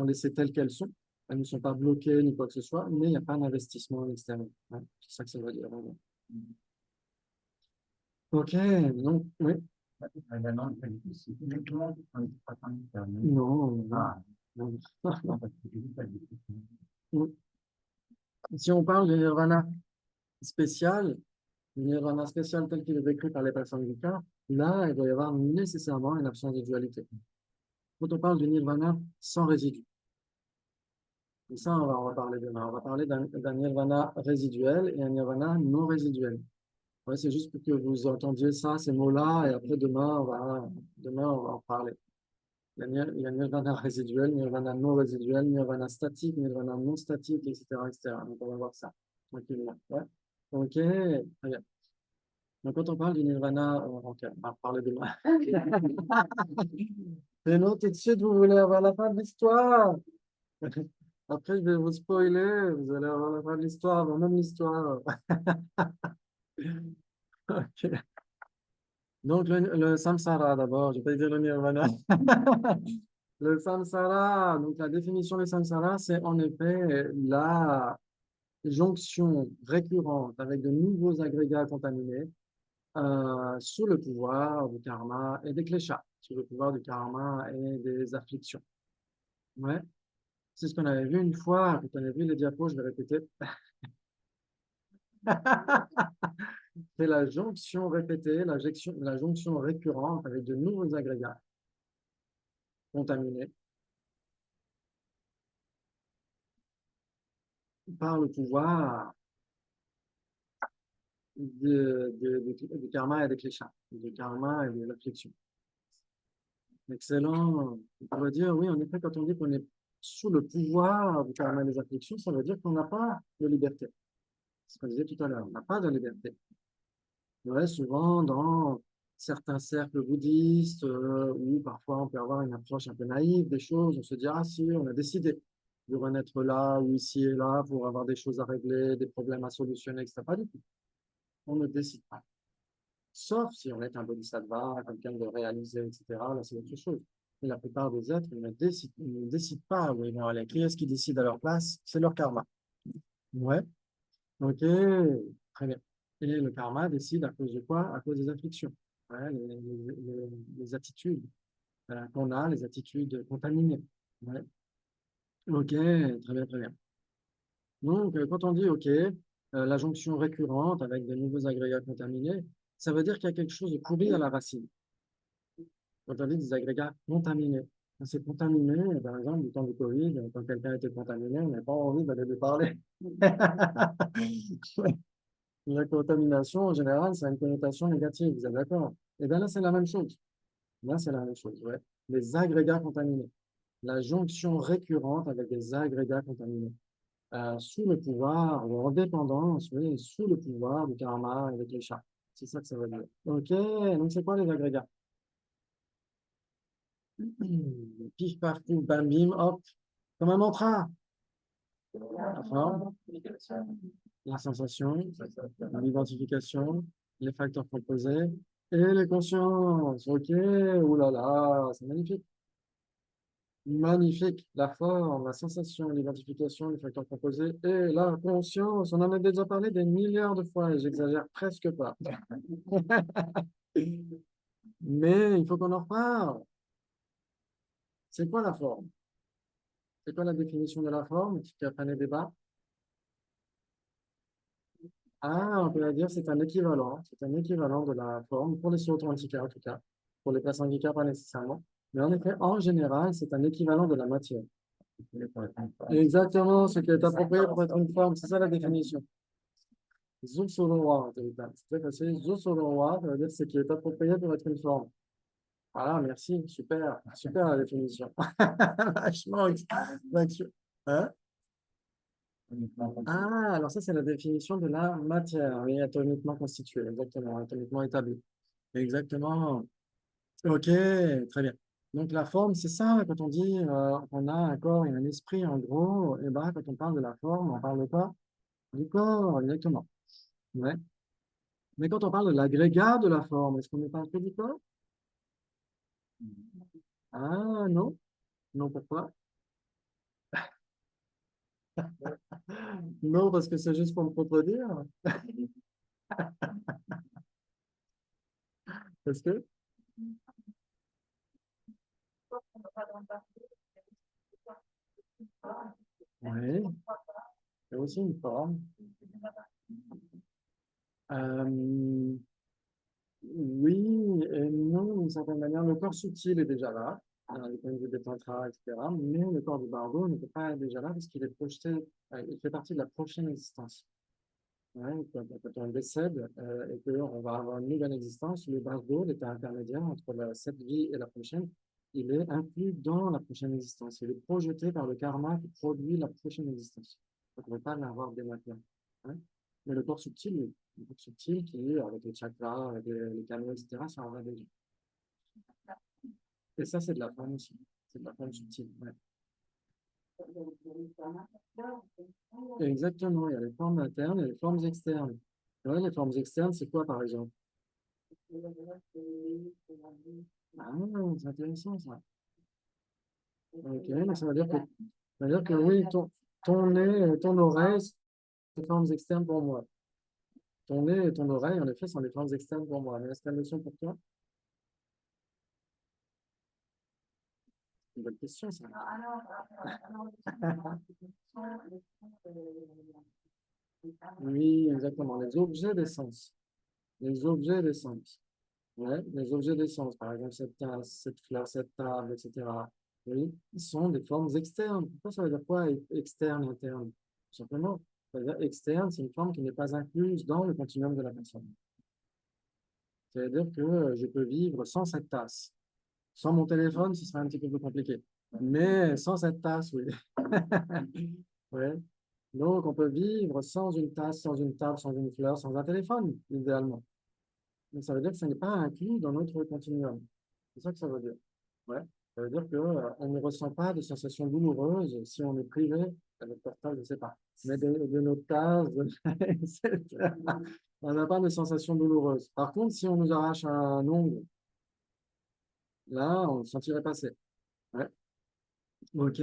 laissées telles qu'elles sont. Elles ne sont pas bloquées ni quoi que ce soit, mais il n'y a pas d'investissement extérieur. Ouais, c'est ça que ça veut dire. Vraiment. Ok, donc, oui. La non-qualité, c'est uniquement quand il pas tant de Non, non, Ah, non. parce que j'ai vu ça des Si on parle du nirvana spécial, le nirvana spécial tel qu'il est décrit par les personnes du cas, là, il doit y avoir nécessairement une absence de dualité. Quand on parle du nirvana sans résidu, et ça, on va en reparler demain. On va parler d'un nirvana résiduel et un nirvana non résiduel. Ouais, c'est juste pour que vous entendiez ça, ces mots-là, et après demain, on va en parler. Il y a nirvana résiduel, nirvana non résiduel, nirvana statique, nirvana non statique, etc., etc. Donc, on va voir ça tranquillement. Ouais. Ok, très bien. Donc, quand on parle du nirvana, ok, on va parler demain. Mais non, tout de suite, vous voulez avoir la fin de l'histoire. Après, je vais vous spoiler, vous allez avoir la fin de l'histoire, avant même l'histoire. Ok. Donc, le samsara d'abord, je vais dire le nirvana. Le samsara, donc la définition du samsara, c'est en effet la jonction récurrente avec de nouveaux agrégats contaminés sous le pouvoir du karma et des kleshas, sous le pouvoir du karma et des afflictions. Ouais. C'est ce qu'on avait vu une fois, quand on a vu les diapos, je vais répéter. C'est la jonction répétée, la jonction récurrente avec de nouveaux agrégats contaminés par le pouvoir du karma et des kleshas, du karma et de l'affliction. Excellent. On pourrait dire, oui, en effet, quand on dit qu'on est sous le pouvoir du karma et des afflictions, ça veut dire qu'on n'a pas de liberté. C'est ce qu'on disait tout à l'heure, on n'a pas de liberté. Ouais, souvent, dans certains cercles bouddhistes, où parfois on peut avoir une approche un peu naïve des choses, on se dit, ah si, on a décidé de renaître là ou ici et là pour avoir des choses à régler, des problèmes à solutionner, etc. Pas du tout. On ne décide pas. Sauf si on est un bodhisattva, quelqu'un de réalisé, etc. Là, c'est autre chose. Mais la plupart des êtres ils ne décident pas où ils vont aller. Qui est-ce qui décide à leur place? C'est leur karma. Ouais. Ok. Très bien. Et le karma décide à cause de quoi? À cause des afflictions. Ouais, les attitudes qu'on a, les attitudes contaminées. Ouais. Ok. Très bien, très bien. Donc, quand on dit OK, la jonction récurrente avec de nouveaux agrégats contaminés, ça veut dire qu'il y a quelque chose de pourri à la racine. Quand on dit des agrégats contaminés, quand c'est contaminé, par exemple, du temps du Covid, quand quelqu'un était contaminé, on n'a pas envie d'aller lui parler. La contamination, en général, ça a une connotation négative, vous êtes d'accord? Et bien là, c'est la même chose. Là, c'est la même chose, ouais. Les agrégats contaminés. La jonction récurrente avec des agrégats contaminés. Sous le pouvoir, ou en dépendance, oui, sous le pouvoir du karma avec les chats. C'est ça que ça veut dire. Ok, donc c'est quoi les agrégats? Pif, paf, pouf, bam, bim, hop. Comme un mantra. La forme, la sensation, l'identification, les facteurs composés et les consciences. Ok, oulala, c'est magnifique. Magnifique. La forme, la sensation, l'identification, les facteurs composés et la conscience. On en a déjà parlé des milliards de fois et j'exagère presque pas. Mais il faut qu'on en reparle. C'est quoi la forme? C'est quoi la définition de la forme qui a fait débat? Ah, on peut la dire, c'est un équivalent. C'est un équivalent de la forme pour les socio-authentiques en tout cas. Pour les personnes handicapées, pas nécessairement. Mais en effet, en général, c'est un équivalent de la matière. Exactement, ce qui est approprié pour être une forme. C'est ça la définition. Zusorowa, c'est très facile. Zusorowa, ça veut dire ce qui est approprié pour être une forme. Ah, merci, super, super la définition. Vachement. Hein? Ah, alors ça, c'est la définition de la matière, oui, atomiquement constituée, exactement, atomiquement établie. Exactement. Ok, très bien. Donc la forme, c'est ça, quand on dit qu'on a un corps et un esprit, en gros, et ben, quand on parle de la forme, on parle de quoi? Du corps, exactement. Ouais. Mais quand on parle de l'agrégat de la forme, est-ce qu'on ne parle que du corps? Ah, non. Non, pourquoi? Non, parce que c'est juste pour me contredire. Parce que, oui, c'est aussi une forme. Euh, oui et non, d'une certaine manière. Le corps subtil est déjà là, du point de vue des tantras, etc. Mais le corps du bardo ne peut pas être déjà là parce qu'il est projeté, il fait partie de la prochaine existence. Ouais, quand on décède et qu'on va avoir une nouvelle existence, le bardo, l'état intermédiaire entre cette vie et la prochaine, il est inclus dans la prochaine existence. Il est projeté par le karma qui produit la prochaine existence. Donc, on ne peut pas l'avoir dès maintenant. Hein. Mais le corps subtil, oui. Le corps subtil qui, avec les chakras, avec les canaux, etc., ça en va déjà. Et ça, c'est de la forme aussi. C'est de la forme subtile. Ouais. Exactement, il y a les formes internes et les formes externes. Ouais, les formes externes, c'est quoi, par exemple? Ah, c'est intéressant, ça. Ok, mais ça veut dire que oui, ton nez et ton oreille sont des formes externes pour moi. Ton nez et ton oreille, en effet, sont des formes externes pour moi. Mais est-ce qu'elles le sont pour toi? C'est une bonne question, ça. Oui, exactement. Les objets d'essence. Les objets d'essence. Ouais, les objets d'essence, par exemple, cette tasse, cette fleur, cette table, etc. Oui, ils sont des formes externes. Pourquoi ça veut dire quoi, externe, interne? Tout simplement, ça veut dire externe, c'est une forme qui n'est pas incluse dans le continuum de la personne. C'est-à-dire que je peux vivre sans cette tasse. Sans mon téléphone, ce serait un petit peu plus compliqué. Mais sans cette tasse, oui. Ouais. Donc, on peut vivre sans une tasse, sans une table, sans une fleur, sans un téléphone, idéalement. Donc, ça veut dire que ça n'est pas inclus dans notre continuum. C'est ça que ça veut dire. Ouais. Ça veut dire que, on ne ressent pas de sensations douloureuses si on est privé de notre portable, je ne sais pas, mais de notre tasse, etc. On n'a pas de sensations douloureuses. Par contre, si on nous arrache un ongle, là, on le sentirait passer. Ouais. Ok.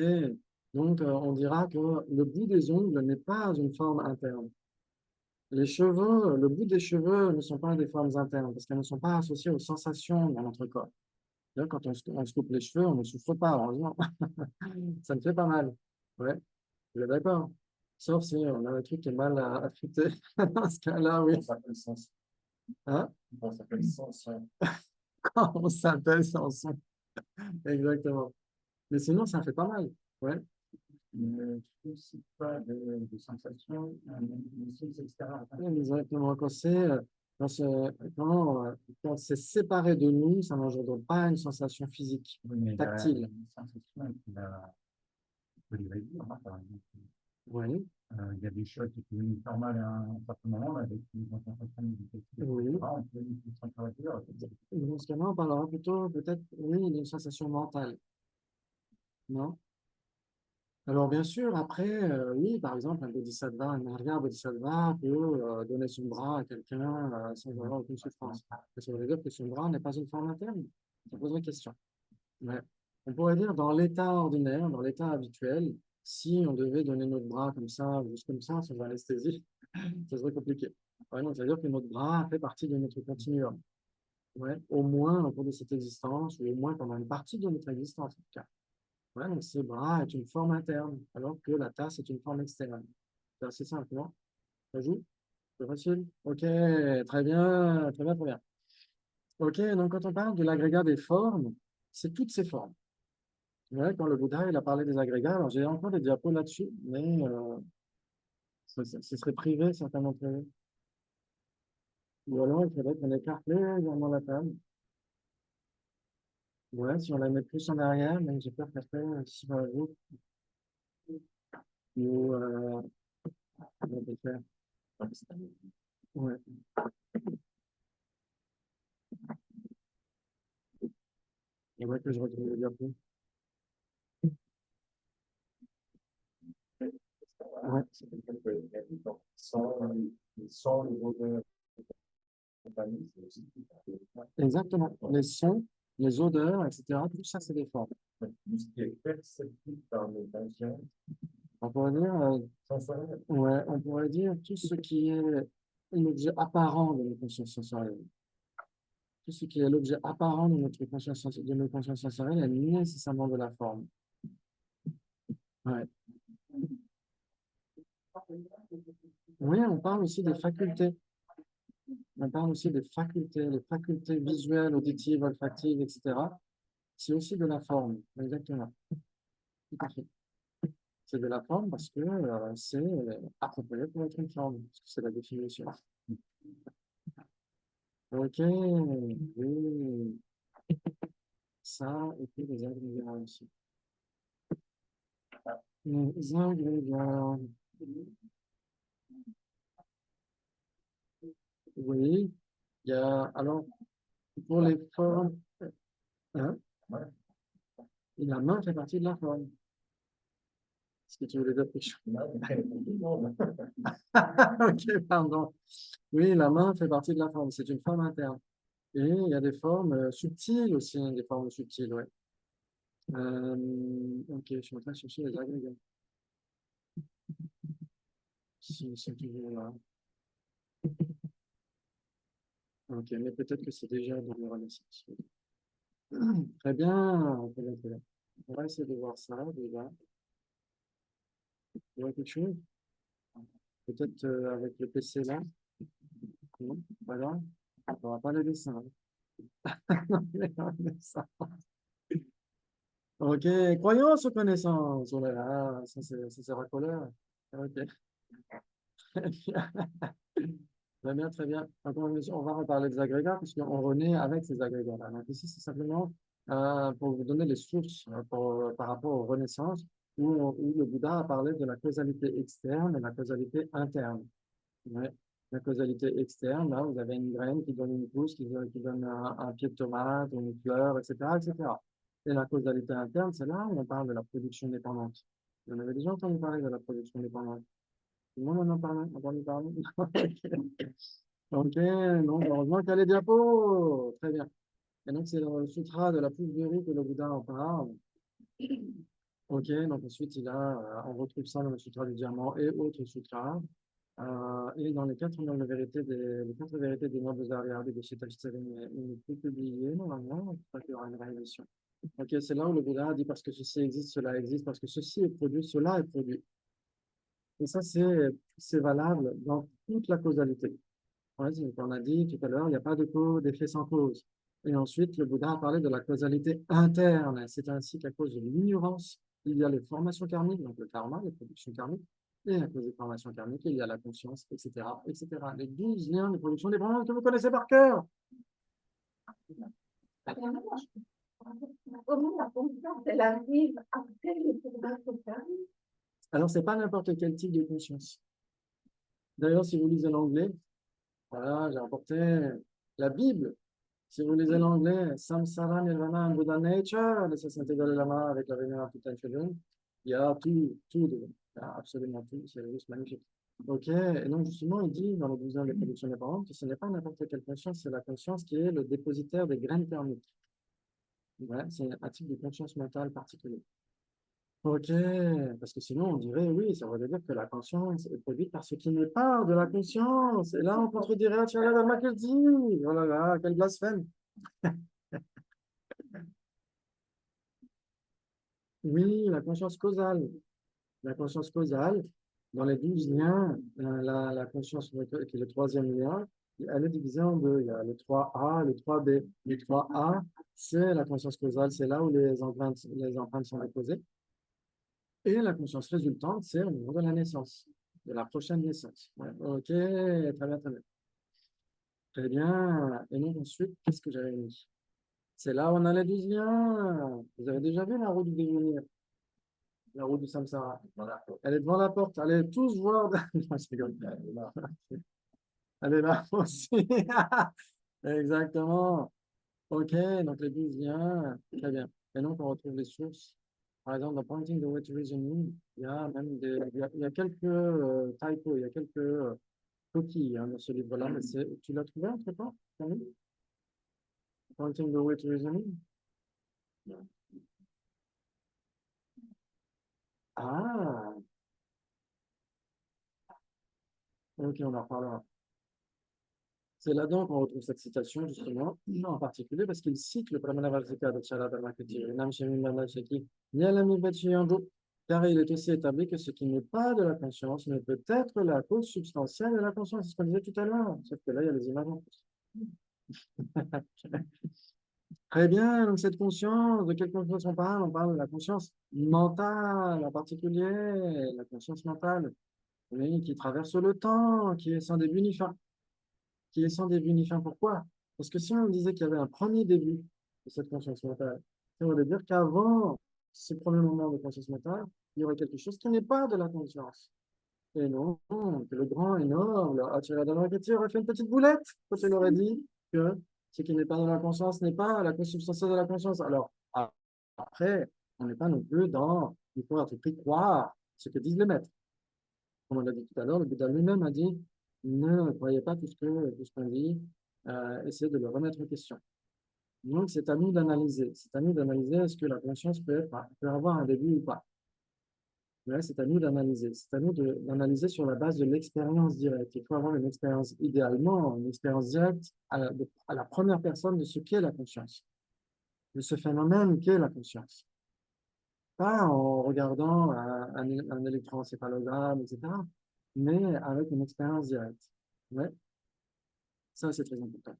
Donc, on dira que le bout des ongles n'est pas une forme interne. Les cheveux, le bout des cheveux ne sont pas des formes internes parce qu'elles ne sont pas associées aux sensations dans notre corps. D'ailleurs, quand on se coupe les cheveux, on ne souffre pas, heureusement. Ça me fait pas mal. Ouais, vous êtes d'accord. Sauf si on a un truc qui est mal affûté. Dans ce cas-là, oui. Ça fait sens. Hein? Ça fait sens. Quand on s'appelle sans son. Exactement. Mais sinon, ça fait pas mal. Ouais. Ne suscite pas de sensations, mais c'est extérieur. Exactement. Quand c'est, quand c'est séparé de nous, ça n'engendre pas une sensation physique, Oui, mais tactile. une sensation il peut les réduire, hein, par exemple. Oui. Il y a des choses qui peuvent nous faire mal à un certain moment, avec une concentration de Oui. on peut les sentir réduire. Dans ce cas-là, on parlera plutôt peut-être, oui, d'une sensation mentale. Non? Alors, bien sûr, après, oui, par exemple, un bodhisattva, un arya bodhisattva peut donner son bras à quelqu'un sans avoir aucune souffrance. Ça veut dire que son bras n'est pas une forme interne. Ça poserait question. Ouais. On pourrait dire dans l'état ordinaire, dans l'état habituel, si on devait donner notre bras comme ça, juste comme ça, sans anesthésie, ça serait compliqué. Ouais, donc, ça veut dire que notre bras fait partie de notre continuum. Ouais, au moins au cours de cette existence, ou au moins pendant une partie de notre existence, en tout cas. Ouais, donc ce bras est une forme interne, alors que la tasse est une forme externe. C'est assez simple, non? Ça joue? C'est facile? Ok, très bien, très bien, très bien. Ok, donc quand on parle de l'agrégat des formes, c'est toutes ces formes. Ouais, quand le Bouddha il a parlé des agrégats, alors j'ai encore des diapos là-dessus, mais ce serait privé certainement privé. Ou alors il faudrait qu'on écarte légèrement la table. Ouais, si on la met plus en arrière, mais j'ai peur qu'après, si on la joue, ou on peut faire. Ouais, il faudrait que je retrouve le diapo. Ouais, Sans les odeurs et compagnie, c'est aussi exactement. Les sons, les odeurs, etc. Tout ça, c'est des formes. tout ce qui est perceptible par les consciences On pourrait dire, sensorielles. ouais, on pourrait dire tout ce qui est l'objet apparent de nos consciences sensorielles. Tout ce qui est l'objet apparent de notre conscience, de nos consciences sensorielles est nécessairement de la forme. Ouais. Oui, on parle aussi des facultés. On parle aussi des facultés, les facultés visuelles, auditives, olfactives, etc. C'est aussi de la forme, exactement. Tout à fait. C'est de la forme parce que c'est approprié pour être une forme, parce que c'est la définition. Ok, oui, ça, et puis les ingrédients aussi. Les ingrédients, oui, il y a, alors, pour les formes, hein, Ouais. et la main fait partie de la forme. Est-ce que tu voulais dire quelque chose? Ok, pardon. Oui, la main fait partie de la forme, c'est une forme interne. Et il y a des formes subtiles aussi, hein, des formes subtiles, ouais. Ok, je suis en train de chercher les agrégats. Si, ils sont toujours là. Ok, mais peut-être que c'est déjà dans le Renaissance. Très bien, très bien, très bien. On va essayer de voir ça déjà. Il y a quelque chose? Peut-être avec le PC là? Non, voilà. On va pas les dessins. Ok, croyance ou connaissance? Oh là là, ça c'est racoleur. Ok. Très bien, très bien. Donc, on va reparler des agrégats puisqu'on renaît avec ces agrégats-là. Donc ici, c'est simplement pour vous donner les sources par rapport aux renaissances où le Bouddha a parlé de la causalité externe et la causalité interne. Ouais. La causalité externe, là, vous avez une graine qui donne une pousse, qui donne un pied de tomate, une fleur, etc., etc. Et cetera. Et la causalité interne, c'est là où on parle de la production dépendante. Vous en avez déjà entendu parler de la production dépendante? Tout le monde en a entendu parler? Ok, donc heureusement qu'il y a les diapos. Très bien. Et donc, c'est dans le sutra de la pousse de riz que le Bouddha en parle. Ok, donc ensuite, on retrouve ça dans le sutra du diamant et autres sutras. Et dans les quatre vérités des nobles Ariadnes de chez Tachitsevin, il n'est plus publié normalement, je crois qu'il y aura une réalisation. Ok, c'est là où le Bouddha dit parce que ceci existe, cela existe, parce que ceci est produit, cela est produit. Et ça, c'est valable dans toute la causalité. Ouais, on a dit tout à l'heure, il n'y a pas de cause, d'effet sans cause. Et ensuite, le Bouddha a parlé de la causalité interne. C'est ainsi qu'à cause de l'ignorance, il y a les formations karmiques, donc le karma, les productions karmiques, et à cause des formations karmiques, il y a la conscience, etc., etc. Les 12 liens de production dépendante que vous connaissez par cœur. Comment la conscience, elle arrive après les programmes karmiques? Alors, c'est pas n'importe quel type de conscience. D'ailleurs, si vous lisez l'anglais, voilà, j'ai apporté la Bible. Si vous lisez l'anglais, Samsara Nirvana and Buddha Nature de Saint Dalai Lama avec la Vénérable Tuten Chögyön, Il y a tout dedans. Il y a absolument tout. C'est juste magnifique. Ok. Et donc, justement, il dit dans le bouquin des productions indépendantes que ce n'est pas n'importe quelle conscience, c'est la conscience qui est le dépositaire des graines karmiques. Ouais, c'est un type de conscience mentale particulier. Ok, parce que sinon on dirait, oui, ça veut dire que la conscience est produite par ce qui n'est pas de la conscience. Et là, on contredirait, ah, tu regardes Alma que dit, oh là là, quel blasphème. Oui, la conscience causale. La conscience causale, dans les 12 liens, la conscience qui est le troisième lien, elle est divisée en deux. Il y a le 3A, le 3B. Le 3A, c'est la conscience causale, c'est là où les empreintes sont déposées. Et la conscience résultante, c'est au niveau de la naissance, de la prochaine naissance. Ouais, ok, très bien, très bien. Très bien. Et donc ensuite, qu'est-ce que j'avais mis? C'est là où on a les 12 liens. Vous avez déjà vu la roue du devenir, la roue du samsara. Elle est devant la porte. Allez tous voir. Non, je rigole. Elle est là aussi. Exactement. Ok, donc les 12 liens. Très bien. Et donc on retrouve les sources. Par exemple, dans Pointing the Way to Reasoning, il y a même il y a quelques typos, il y a quelques coquilles dans ce livre-là. Mais tu l'as trouvé entre-temps, Camille? Pointing the Way to Reasoning? Ah, ok, on en reparlera. C'est là-dedans qu'on retrouve cette citation, justement, en particulier parce qu'il cite le Pramanavartika de Chala Dharmakirti, Nam Shemi Mama Shaki, Nyalami Bachi Yando, car il est aussi établi que ce qui n'est pas de la conscience mais peut être la cause substantielle de la conscience. C'est ce qu'on disait tout à l'heure, sauf que là, il y a les images en plus. Très bien, donc cette conscience, de quelle conscience on parle? On parle de la conscience mentale en particulier, la conscience mentale, oui, qui traverse le temps, qui est sans début ni fin. Qui est sans début ni fin. Pourquoi? Parce que si on disait qu'il y avait un premier début de cette conscience mentale, ça veut dire qu'avant ce premier moment de conscience mentale, il y aurait quelque chose qui n'est pas de la conscience. Et non, que le grand et noble Achiradamakriti aurait fait une petite boulette quand il aurait dit que ce qui n'est pas dans la conscience n'est pas la cause substantielle de la conscience. Alors, après, on n'est pas non plus dans, il faut à tout prix croire ce que disent les maîtres. Comme on l'a dit tout à l'heure, le Bouddha lui-même a dit, ne croyez pas tout ce qu'on dit, essayez de le remettre en question. Donc, c'est à nous d'analyser. C'est à nous d'analyser est-ce que la conscience peut avoir un début ou pas. Ouais, c'est à nous d'analyser. C'est à nous d'analyser sur la base de l'expérience directe. Il faut avoir une expérience, idéalement, une expérience directe à la première personne de ce qu'est la conscience, de ce phénomène qu'est la conscience. Pas en regardant un électroencéphalogramme, etc., mais avec une expérience directe. Ouais, ça, c'est très important.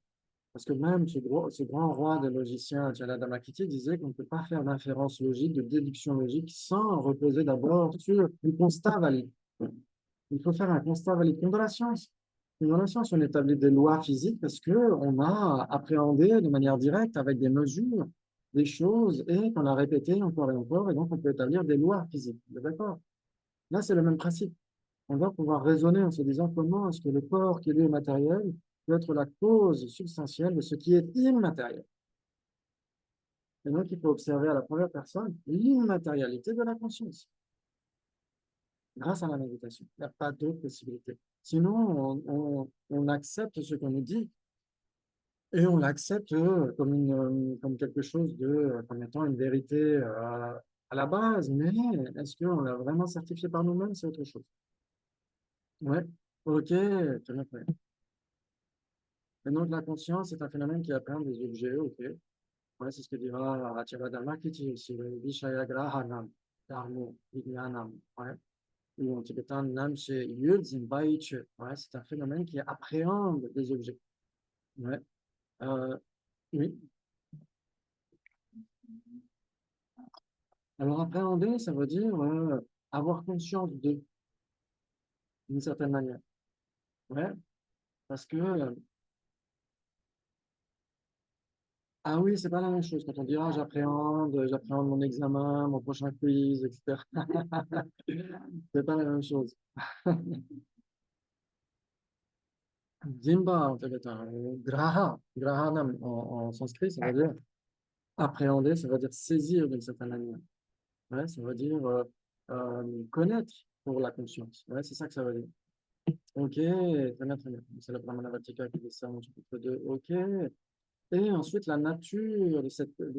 Parce que même ce grand roi des logiciens, Dhammakiti, disait qu'on ne peut pas faire d'inférence logique, de déduction logique, sans reposer d'abord sur un constat valide. Il faut faire un constat valide, comme dans la science. Comme dans la science, on établit des lois physiques parce qu'on a appréhendé de manière directe, avec des mesures, des choses, et qu'on a répété encore et encore, et donc on peut établir des lois physiques. D'accord? Là, c'est le même principe. On doit pouvoir raisonner en se disant comment est-ce que le corps qui est lié au matériel peut être la cause substantielle de ce qui est immatériel. Et donc, il faut observer à la première personne l'immatérialité de la conscience grâce à la méditation. Il n'y a pas d'autre possibilité. Sinon, on accepte ce qu'on nous dit et on l'accepte comme quelque chose comme étant une vérité à la base. Mais est-ce qu'on l'a vraiment certifié par nous-mêmes? C'est autre chose. Ouais, ok, très bien, très bien. Et donc, la conscience est un phénomène qui appréhende des objets, ok. Ouais, c'est ce que dira Acharya Dharmakirti, c'est le Vishaya Grahanam, Dharmo, Vijnanam, ouais. Ou en tibétain, Namche Yulzin Baiche, ouais, c'est un phénomène qui appréhende des objets. Ouais. Oui. Alors, appréhender, ça veut dire avoir conscience de, d'une certaine manière. Ouais. Parce que ah oui, c'est pas la même chose. Quand on dira j'appréhende mon examen, mon prochain quiz, etc. C'est pas la même chose. Jimba, en tibétain, grahanam en sanskrit, ça veut dire appréhender, ça veut dire saisir d'une certaine manière. Ouais, ça veut dire connaître pour la conscience. Ouais, c'est ça que ça veut dire. Ok, très bien, très bien. C'est la Pramanavartika qui dit ça en chapitre 2. Ok. Et ensuite, la nature de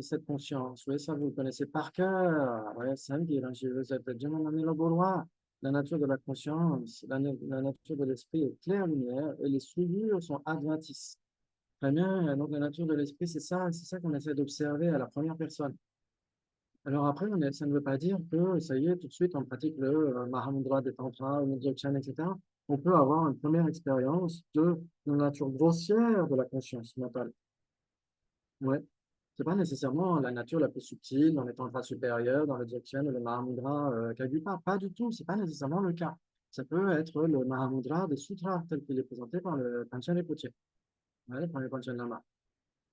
cette conscience. Oui, ça, vous le connaissez par cœur. Ouais, c'est un guide. Je vous ai peut-être déjà emmené le Gaulois. La nature de la conscience, la nature de l'esprit est claire lumière et les souillures sont adventices. Très bien. Donc, la nature de l'esprit, c'est ça qu'on essaie d'observer à la première personne. Alors après, ça ne veut pas dire que ça y est, tout de suite, on pratique le Mahamudra des Tantras, le Dzogchen, etc. On peut avoir une première expérience de la nature grossière de la conscience mentale. Ouais. C'est pas nécessairement la nature la plus subtile dans les tantras supérieurs, dans le Dzogchen ou le Mahamudra Kagyupa. Pas du tout, c'est pas nécessairement le cas. Ça peut être le Mahamudra des sutras tel qu'il est présenté par le Panchen Rinpoche, ouais, le premier Panchen Lama.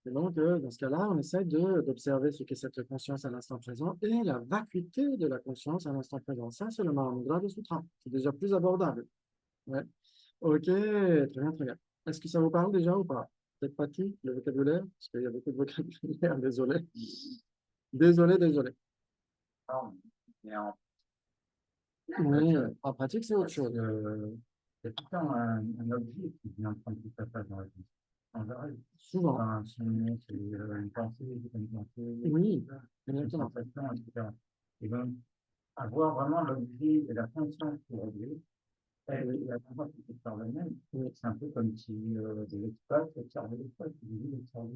Et donc, dans ce cas-là, on essaie d'observer ce qu'est cette conscience à l'instant présent et la vacuité de la conscience à l'instant présent. Ça, c'est le Mahamudra des sutras. C'est déjà plus abordable. Ouais. Ok, très bien, très bien. Est-ce que ça vous parle déjà ou pas? Peut-être pas tout, le vocabulaire, parce qu'il y a beaucoup de vocabulaire, désolé. Désolé, désolé. Non, mais Oui, en pratique, c'est autre parce chose. que c'est tout le temps un objet qui vient prendre toute sa place dans la vie. En vrai, Souvent. un son, c'est une pensée, c'est une pensée, Oui, une exactement. sensation, etc. Et donc, avoir vraiment l'objet et la conscience pour l'objet, et la conscience qui s'observe elle-même, c'est un peu comme si de l'espace observait l'espace, du vide observait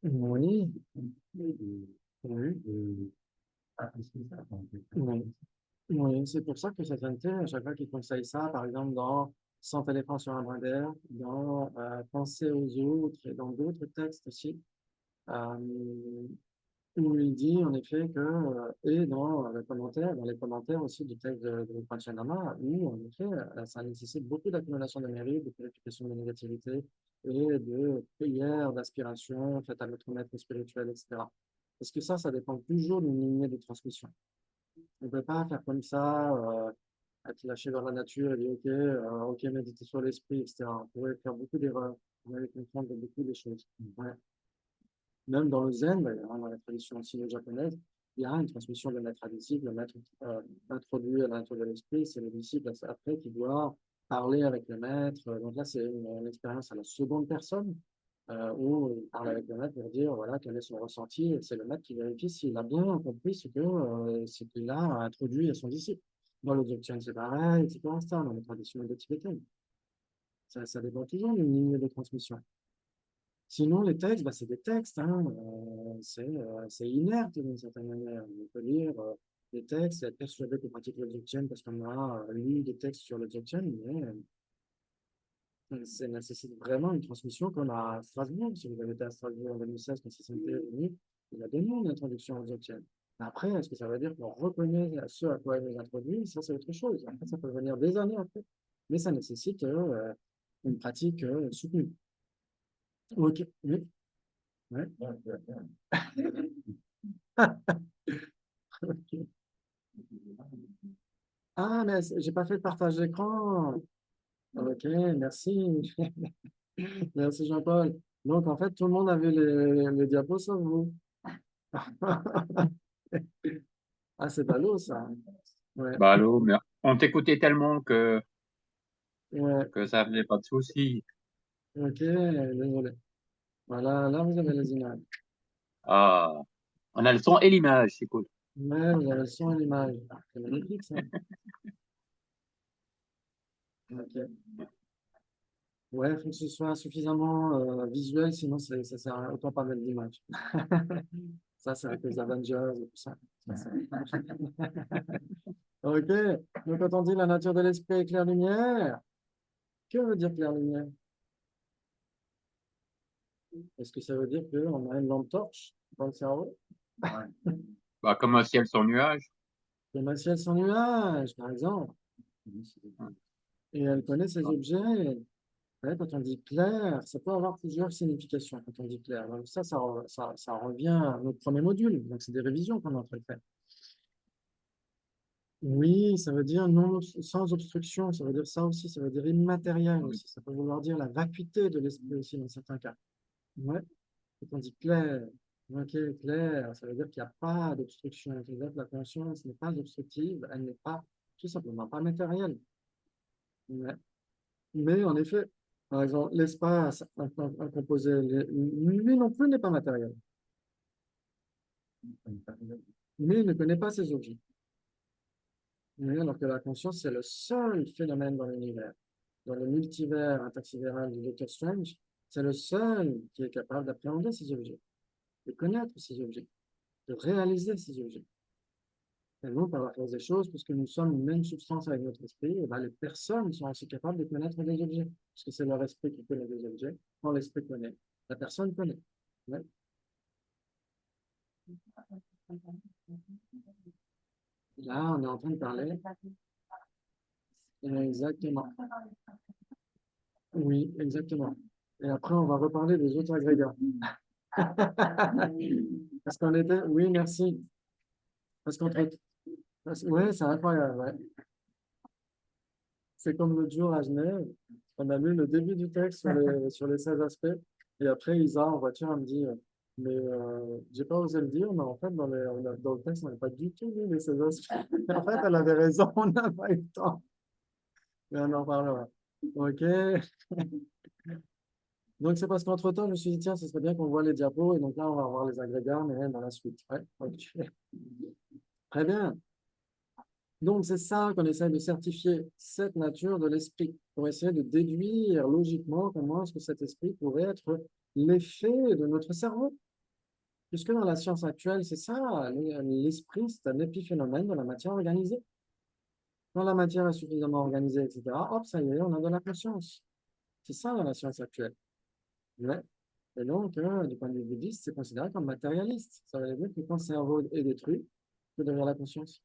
le vide. Oui, C'est compliqué oui, apprécier ça, en fait. oui. Oui, c'est pour ça que cette sainteté, à chaque fois qu'il conseille ça, par exemple, dans 100 éléphants sur un brin d'air, dans Penser aux autres et dans d'autres textes aussi, euh, où il dit en effet que, et dans les commentaires aussi du texte de Panchanama, où en effet, ça nécessite beaucoup d'accumulation de mérite, de purification de négativité et de prière, d'aspiration faite à notre maître spirituel, etc. Parce que ça dépend toujours d'une lignée de transmission. On ne peut pas faire comme ça, être lâché dans la nature et dire ok, méditer sur l'esprit, etc. On pourrait faire beaucoup d'erreurs, on pourrait comprendre beaucoup de choses. Ouais. Même dans le zen, d'ailleurs, dans la tradition sino-japonaise, il y a une transmission de maître à disciple. Le maître introduit à l'intérieur de l'esprit, c'est le disciple après qui doit parler avec le maître. Donc là, c'est une expérience à la seconde personne, où il parle avec le maître pour dire voilà, quel est son ressenti. Et c'est le maître qui vérifie s'il a bien compris ce qu'il a introduit à son disciple. Dans le Dzogchen, c'est pareil, etc. Dans les traditions tibétaines. Ça dépend toujours d'une ligne de transmission. Sinon, les textes, bah, c'est des textes, hein, c'est inerte d'une certaine manière. On peut lire des textes et être persuadé qu'on pratique le Dzogchen parce qu'on a lu des textes sur le Dzogchen, mais ça nécessite vraiment une transmission comme à Strasbourg. Si vous avez été à Strasbourg en 2016, quand c'est venu, il a donné une introduction au Dzogchen. Après, est-ce que ça veut dire qu'on reconnaît ce à quoi il nous introduit? Ça, c'est autre chose. Après, ça peut venir des années après, mais ça nécessite une pratique soutenue. Ok, oui. Ouais. Ok. Ah, mais j'ai pas fait de partage d'écran. Ok, merci. Merci Jean-Paul. Donc, en fait, tout le monde a vu les diapos sauf vous. Ah, c'est ballot, ça. Ouais, Bah, allô, mais on t'écoutait tellement ouais. que ça faisait pas de souci. Ok, désolé. Voilà, là, vous avez les images. Ah, on a le son et l'image, c'est cool. Ouais, vous avez le son et l'image. C'est magnifique, ça. Ok. Ouais, il faut que ce soit suffisamment visuel, sinon ça sert à rien. Autant pas mettre d'image. Ça, c'est avec les Avengers et tout ça. Ok, donc quand on dit la nature de l'esprit est claire-lumière, que veut dire clair-lumière? Est-ce que ça veut dire qu'on a une lampe torche dans le cerveau? Bah, comme un ciel sans nuage. Comme un ciel sans nuage, par exemple. Et elle connaît ces objets. Ouais, quand on dit clair, ça peut avoir plusieurs significations quand on dit clair. Donc ça revient à notre premier module. Donc, c'est des révisions qu'on est en train de faire. Oui, ça veut dire non, sans obstruction. Ça veut dire ça aussi. Ça veut dire immatériel aussi. Ça peut vouloir dire la vacuité de l'esprit aussi dans certains cas. Ouais, quand on dit clair. Ok, clair. Ça veut dire qu'il n'y a pas d'obstruction. Ça veut dire que la conscience n'est pas obstructive, elle n'est pas tout simplement pas matérielle. Mais, mais en effet, par exemple, l'espace, un composé, lui non plus n'est pas matériel. Mais il ne connaît pas ces objets. Oui, alors que la conscience, c'est le seul phénomène dans l'univers. Dans le multivers intersidéral du Docteur Strange, c'est le seul qui est capable d'appréhender ces objets, de connaître ces objets, de réaliser ces objets. Et nous, par la force des choses, puisque nous sommes une même substance avec notre esprit, et ben, les personnes sont aussi capables de connaître des objets, puisque c'est leur esprit qui connaît des objets. Quand l'esprit connaît, la personne connaît. Ouais. Là, on est en train de parler. Exactement. Oui, exactement. Et après, on va reparler des autres agrégats. Parce qu'on était. Oui, merci. Parce qu'on traite. Oui, c'est incroyable. Ouais. C'est comme l'autre jour à Genève, on a lu le début du texte sur les 16 aspects, et après Isa en voiture, elle me dit, mais j'ai pas osé le dire, mais en fait, dans le texte, on n'a pas du tout lu les 16 aspects. En fait, elle avait raison, on n'a pas eu le temps, mais on en parlera. Ok. Donc, c'est parce qu'entre-temps, je me suis dit, tiens, ce serait bien qu'on voit les diapos, et donc là, on va voir les agrégats, mais dans la suite. Ouais, ok. Très bien. Donc, c'est ça qu'on essaie de certifier, cette nature de l'esprit, pour essayer de déduire logiquement comment est-ce que cet esprit pourrait être l'effet de notre cerveau. Puisque dans la science actuelle, c'est ça, l'esprit, c'est un épiphénomène de la matière organisée. Quand la matière est suffisamment organisée, etc., hop, ça y est, on a de la conscience. C'est ça dans la science actuelle. Ouais. Et donc, du point de vue bouddhiste, c'est considéré comme matérialiste. Ça veut dire que quand le cerveau est détruit, que devient la conscience?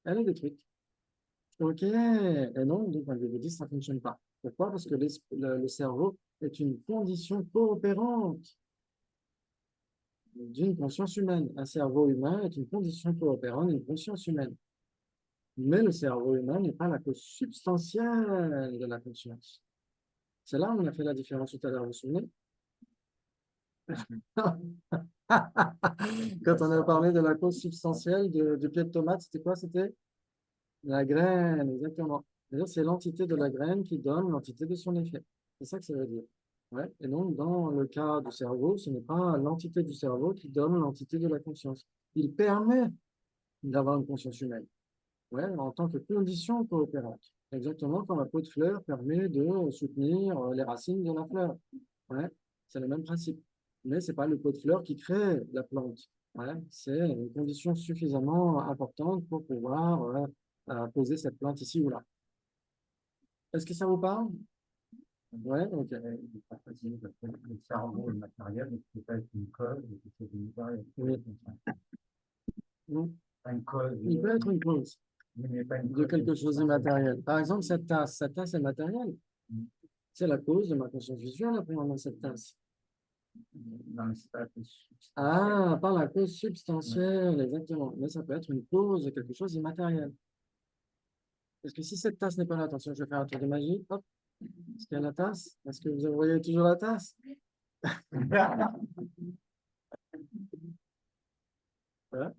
Elle est détruite. Ok, et non, donc point de vue bouddhiste, ça ne fonctionne pas. Pourquoi? Parce que le cerveau est une condition coopérante d'une conscience humaine. Un cerveau humain est une condition coopérante d'une conscience humaine. Mais le cerveau humain n'est pas la cause substantielle de la conscience. C'est là où on a fait la différence tout à l'heure, vous vous souvenez? Quand on a parlé de la cause substantielle du pied de tomate, c'était quoi? C'était la graine, exactement. C'est-à-dire, c'est l'entité de la graine qui donne l'entité de son effet. C'est ça que ça veut dire. Ouais. Et donc, dans le cas du cerveau, ce n'est pas l'entité du cerveau qui donne l'entité de la conscience. Il permet d'avoir une conscience humaine, ouais, en tant que condition coopérante. Exactement comme la peau de fleur permet de soutenir les racines de la fleur. Ouais. C'est le même principe. Mais ce n'est pas le pot de fleur qui crée la plante. Ouais. C'est une condition suffisamment importante pour pouvoir poser cette plante ici ou là. Est-ce que ça vous parle? Ouais, ok. Le cerveau est matériel, mais c'est peut être une cause, et c'est une variable. Oui. Non. Une cause. Il peut être une cause Mais pas une de cause quelque chose d'immatériel. Par exemple, cette tasse est matérielle. C'est la cause de ma conscience visuelle après dans cette tasse. Non, mais c'est pas la cause substantielle. Ah, pas la cause substantielle, exactement. Mais ça peut être une cause de quelque chose d'immatériel. Parce que si cette tasse n'est pas là, attention, je vais faire un tour de magie. Hop. Est-ce qu'il y a la tasse? Est-ce que vous voyez toujours la tasse? Voilà.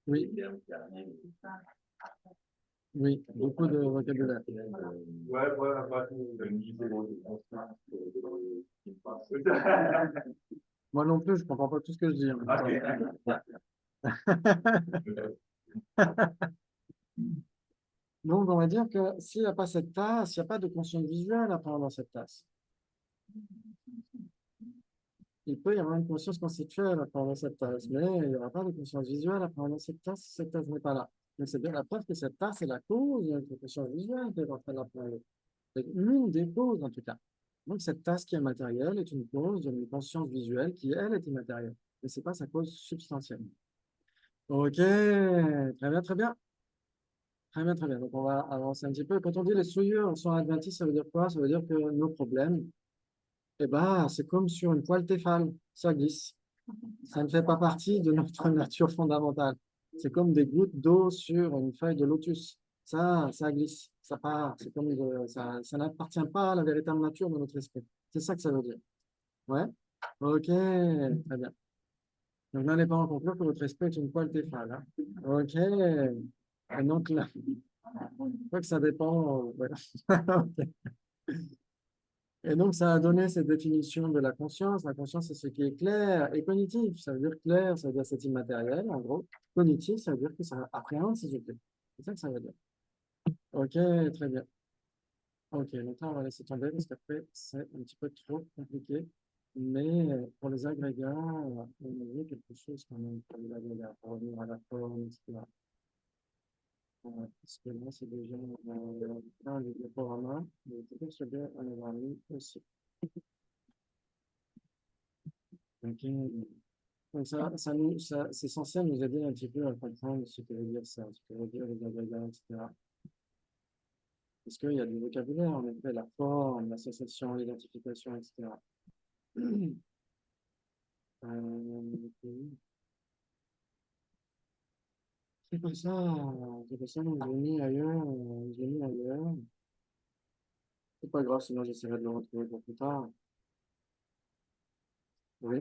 Oui, oui, beaucoup de vocabulaire. Ouais, voilà, pas tout le niveau de Moi non plus, je ne comprends pas tout ce que je dis en même temps. Donc, on va dire que s'il n'y a pas cette tasse, il n'y a pas de conscience visuelle à prendre dans cette tasse. Il peut y avoir une conscience conceptuelle à prendre dans cette tasse, mais il n'y aura pas de conscience visuelle à prendre dans cette tasse si cette tasse n'est pas là. Donc, c'est bien la preuve que cette tasse est la cause de la conscience visuelle qui est en train de la prendre. C'est une des causes, en tout cas. Donc, cette tasse qui est matérielle est une cause d'une conscience visuelle qui, elle, est immatérielle. Mais ce n'est pas sa cause substantielle. Ok, très bien, très bien. Très bien, très bien. Donc, on va avancer un petit peu. Quand on dit les souillures sont adventistes, ça veut dire quoi? Ça veut dire que nos problèmes, eh ben, c'est comme sur une poêle Tefal, ça glisse. Ça ne fait pas partie de notre nature fondamentale. C'est comme des gouttes d'eau sur une feuille de lotus. Ça glisse. ça part, c'est comme ça n'appartient pas à la véritable nature de notre esprit. C'est ça que ça veut dire. Ouais? Ok, très bien. Donc, n'allez pas en conclure que votre esprit est une poêle Tefal. Hein? Ok. Et donc, là, je crois que ça dépend. Ouais. Ok. Et donc, ça a donné cette définition de la conscience. La conscience, c'est ce qui est clair et cognitif. Ça veut dire clair, ça veut dire c'est immatériel, en gros. Cognitif, ça veut dire que ça appréhende ces objets. C'est ça que ça veut dire. Ok, très bien. Ok, donc là, on va laisser tomber parce qu'après, c'est un petit peu trop compliqué. Mais pour les agrégats, on a vu quelque chose quand même pour les agrégats, pour revenir à la forme, etc. Parce que là, c'est déjà un des diaporamas, mais peut-être que bien en avoir mis aussi. Ok. Donc c'est censé nous aider un petit peu à comprendre ce que veut dire ça, ce que veut dire les agrégats, etc. Parce qu'il y a du vocabulaire, en effet, la forme, l'association, l'identification, etc. Ok. C'est pour ça, donc je l'ai mis ailleurs, je l'ai mis ailleurs. C'est pas grave, sinon j'essaierai de le retrouver pour plus tard. Oui.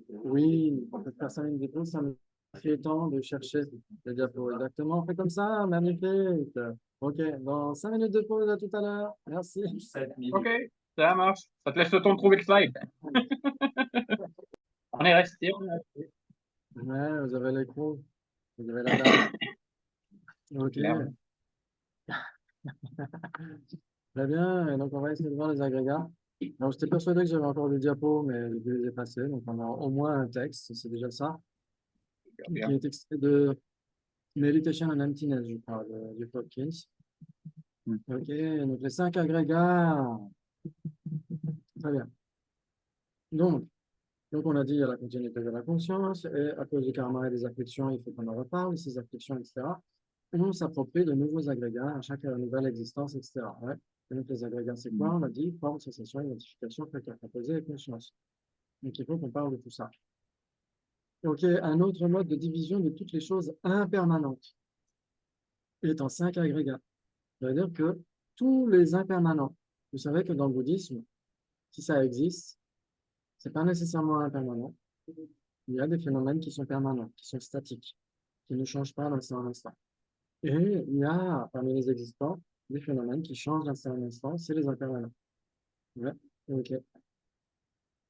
Oui, pour faire 5 minutes de pause, ça me fait temps de chercher les diapos. Exactement, on fait comme ça, magnifique. Ok, dans 5 minutes de pause, à tout à l'heure. Merci. 7 minutes. Ok, ça marche. Ça te laisse le temps de trouver le slide. On est resté. Ouais, vous avez l'écran, vous avez la date. Ok, Merde. très bien. Et donc, on va essayer de voir les agrégats. Alors, j'étais persuadé que j'avais encore des diapos, mais je vais les effacer. Donc, on a au moins un texte, c'est déjà ça, qui Bien. est extrait de Meditation on Emptiness, je crois, du Hopkins. Hmm. Ok, donc les 5 agrégats. Très bien. Donc, on a dit il y a la continuité de la conscience, et à cause du karma et des afflictions, il faut qu'on en reparle, ces afflictions, etc. Et on s'approprie de nouveaux agrégats à chaque nouvelle existence, etc. Ouais. Et donc, les agrégats, c'est quoi? On a dit forme, sensation, identification, facteur composé et conscience. Donc, il faut qu'on parle de tout ça. Ok, un autre mode de division de toutes les choses impermanentes est en 5 agrégats. Ça veut dire que tous les impermanents, vous savez que dans le bouddhisme, si ça existe, c'est pas nécessairement impermanent. Il y a des phénomènes qui sont permanents, qui sont statiques, qui ne changent pas d'instant en instant. Et il y a, parmi les existants, des phénomènes qui changent d'instant en instant, c'est les impermanents. Ouais, ok.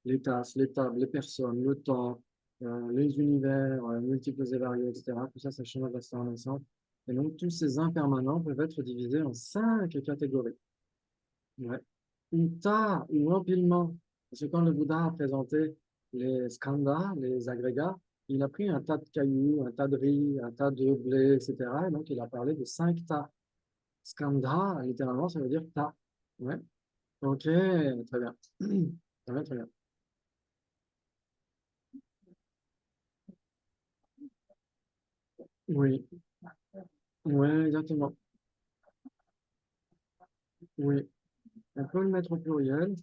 Les tasses, les tables, les personnes, le temps, les univers, multiples et variés, etc. Tout ça, ça change d'instant en instant. Et donc, tous ces impermanents peuvent être divisés en 5 catégories. Ouais. Ou tas, ou empilement. Parce que quand le Bouddha a présenté les skandhas, les agrégats, il a pris un tas de cailloux, un tas de riz, un tas de blé, etc. Et donc, il a parlé de 5 tas. Skandha, littéralement, ça veut dire tas. Ouais. Ok, très bien. Très bien, très bien. Oui, oui, exactement. Oui, on peut le mettre au pluriel.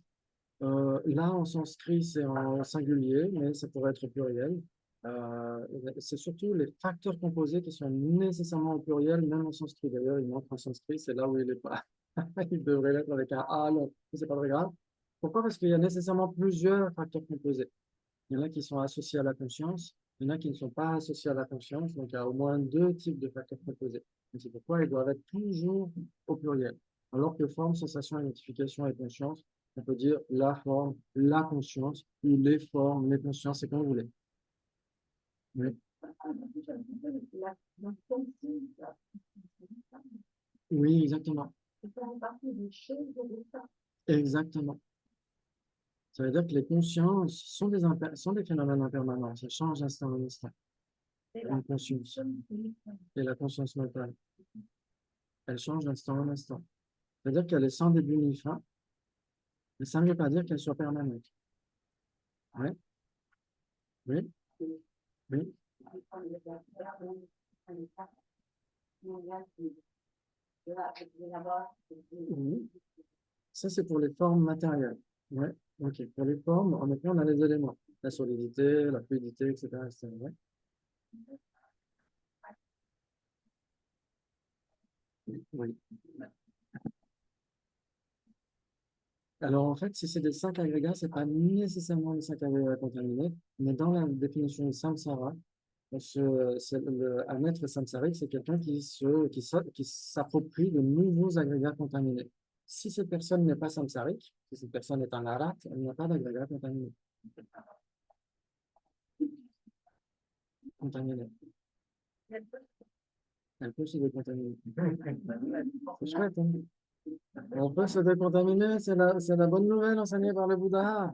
Là, en sanskrit, c'est en singulier, mais ça pourrait être au pluriel. C'est surtout les facteurs composés qui sont nécessairement au pluriel, même en sanskrit. D'ailleurs, il manque en sanskrit, c'est là où il n'est pas. Il devrait l'être avec un A long, mais c'est pas très grave. Pourquoi? Parce qu'il y a nécessairement plusieurs facteurs composés. Il y en a qui sont associés à la conscience, il y en a qui ne sont pas associés à la conscience, donc il y a au moins 2 types de facteurs composés. Et c'est pourquoi ils doivent être toujours au pluriel. Alors que forme, sensation, identification et conscience, on peut dire la forme, la conscience, ou les formes, les consciences, c'est comme vous voulez. Oui, La conscience, oui, exactement. ça fait partie des choses de l'État. Exactement. Ça veut dire que les consciences sont des phénomènes impermanents, ça change d'instant en instant. C'est Une conscience et la conscience mentale, elle change d'instant en instant. C'est-à-dire qu'elle est sans début ni fin, mais ça ne veut pas dire qu'elle soit permanente. Oui, oui, oui, oui. Ça, c'est pour les formes matérielles. Ouais, ok. Pour les formes, en effet, on a les éléments. La solidité, la fluidité, etc. etc. Ouais. Oui. Alors, en fait, si c'est des 5 agrégats, c'est pas nécessairement les 5 agrégats contaminés, mais dans la définition de samsara, un maître samsarique, c'est quelqu'un qui s'approprie de nouveaux agrégats contaminés. Si cette personne n'est pas samsarique, si cette personne est un arat, elle n'a pas d'agrégat contaminé. Elle peut se décontaminer. C'est chouette, hein? On peut se décontaminer, c'est la bonne nouvelle enseignée par le Bouddha.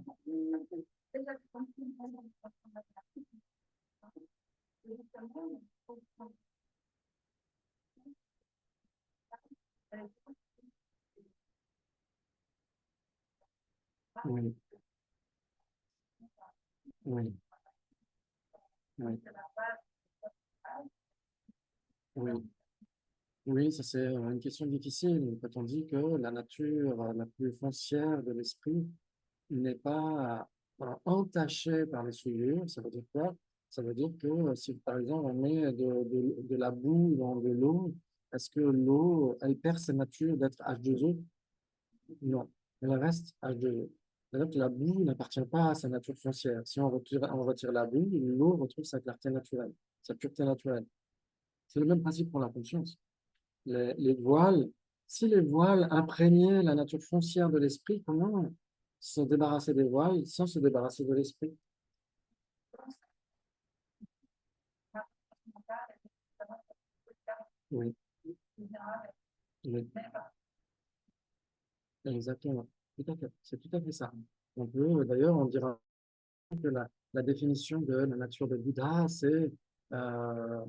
Oui, oui, oui, oui. Oui, ça c'est une question difficile. Quand on dit que la nature la plus foncière de l'esprit n'est pas entachée par les souillures, ça veut dire quoi? Ça veut dire que si par exemple on met de la boue dans de l'eau, est-ce que l'eau, elle perd sa nature d'être H2O? Non, elle reste H2O. C'est-à-dire que la boue n'appartient pas à sa nature foncière. Si on retire la boue, l'eau retrouve sa clarté naturelle, sa pureté naturelle. C'est le même principe pour la conscience. Les voiles, si les voiles imprégnaient la nature foncière de l'esprit, comment se débarrasser des voiles sans se débarrasser de l'esprit? Oui, oui, exactement. Tout à fait. C'est tout à fait ça. On peut, d'ailleurs, on dira que la définition de la nature de Bouddha, c'est, euh,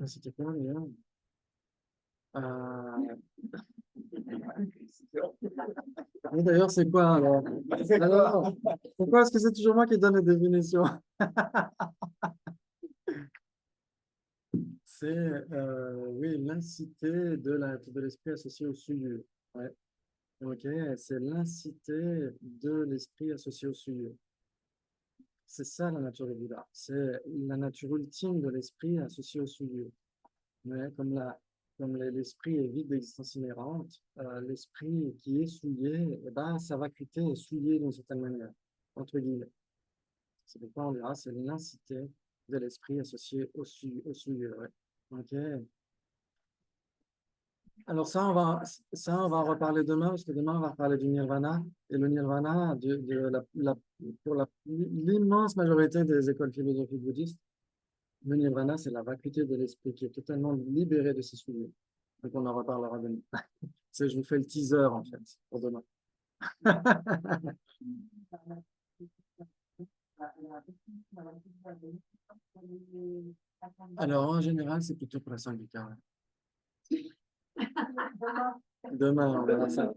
c'était quoi, d'ailleurs? Euh, oui, d'ailleurs, c'est quoi alors? Alors, pourquoi est-ce que c'est toujours moi qui donne les définitions? C'est oui, l'incité de l'esprit associé au souillure. Ouais. Ok, c'est l'incité de l'esprit associé au souillure. C'est ça la nature de Bouddha. C'est la nature ultime de l'esprit associé au souillure. Mais comme l'esprit est vide d'existence inhérente, l'esprit qui est souillé, eh ben, sa vacuité est souillée d'une certaine manière, entre guillemets. C'est pourquoi on dira c'est l'incité de l'esprit associé au souillure. Ouais. Ok. Alors ça, on va en reparler demain, parce que demain, on va reparler du nirvana. Et le nirvana, pour l'immense majorité des écoles philosophiques bouddhistes, le nirvana, c'est la vacuité de l'esprit qui est totalement libéré de ses souliers. Donc, on en reparlera demain. Je vous fais le teaser, en fait, pour demain. Alors, en général, c'est plutôt pour la 5 du carré. Demain, on verra ça.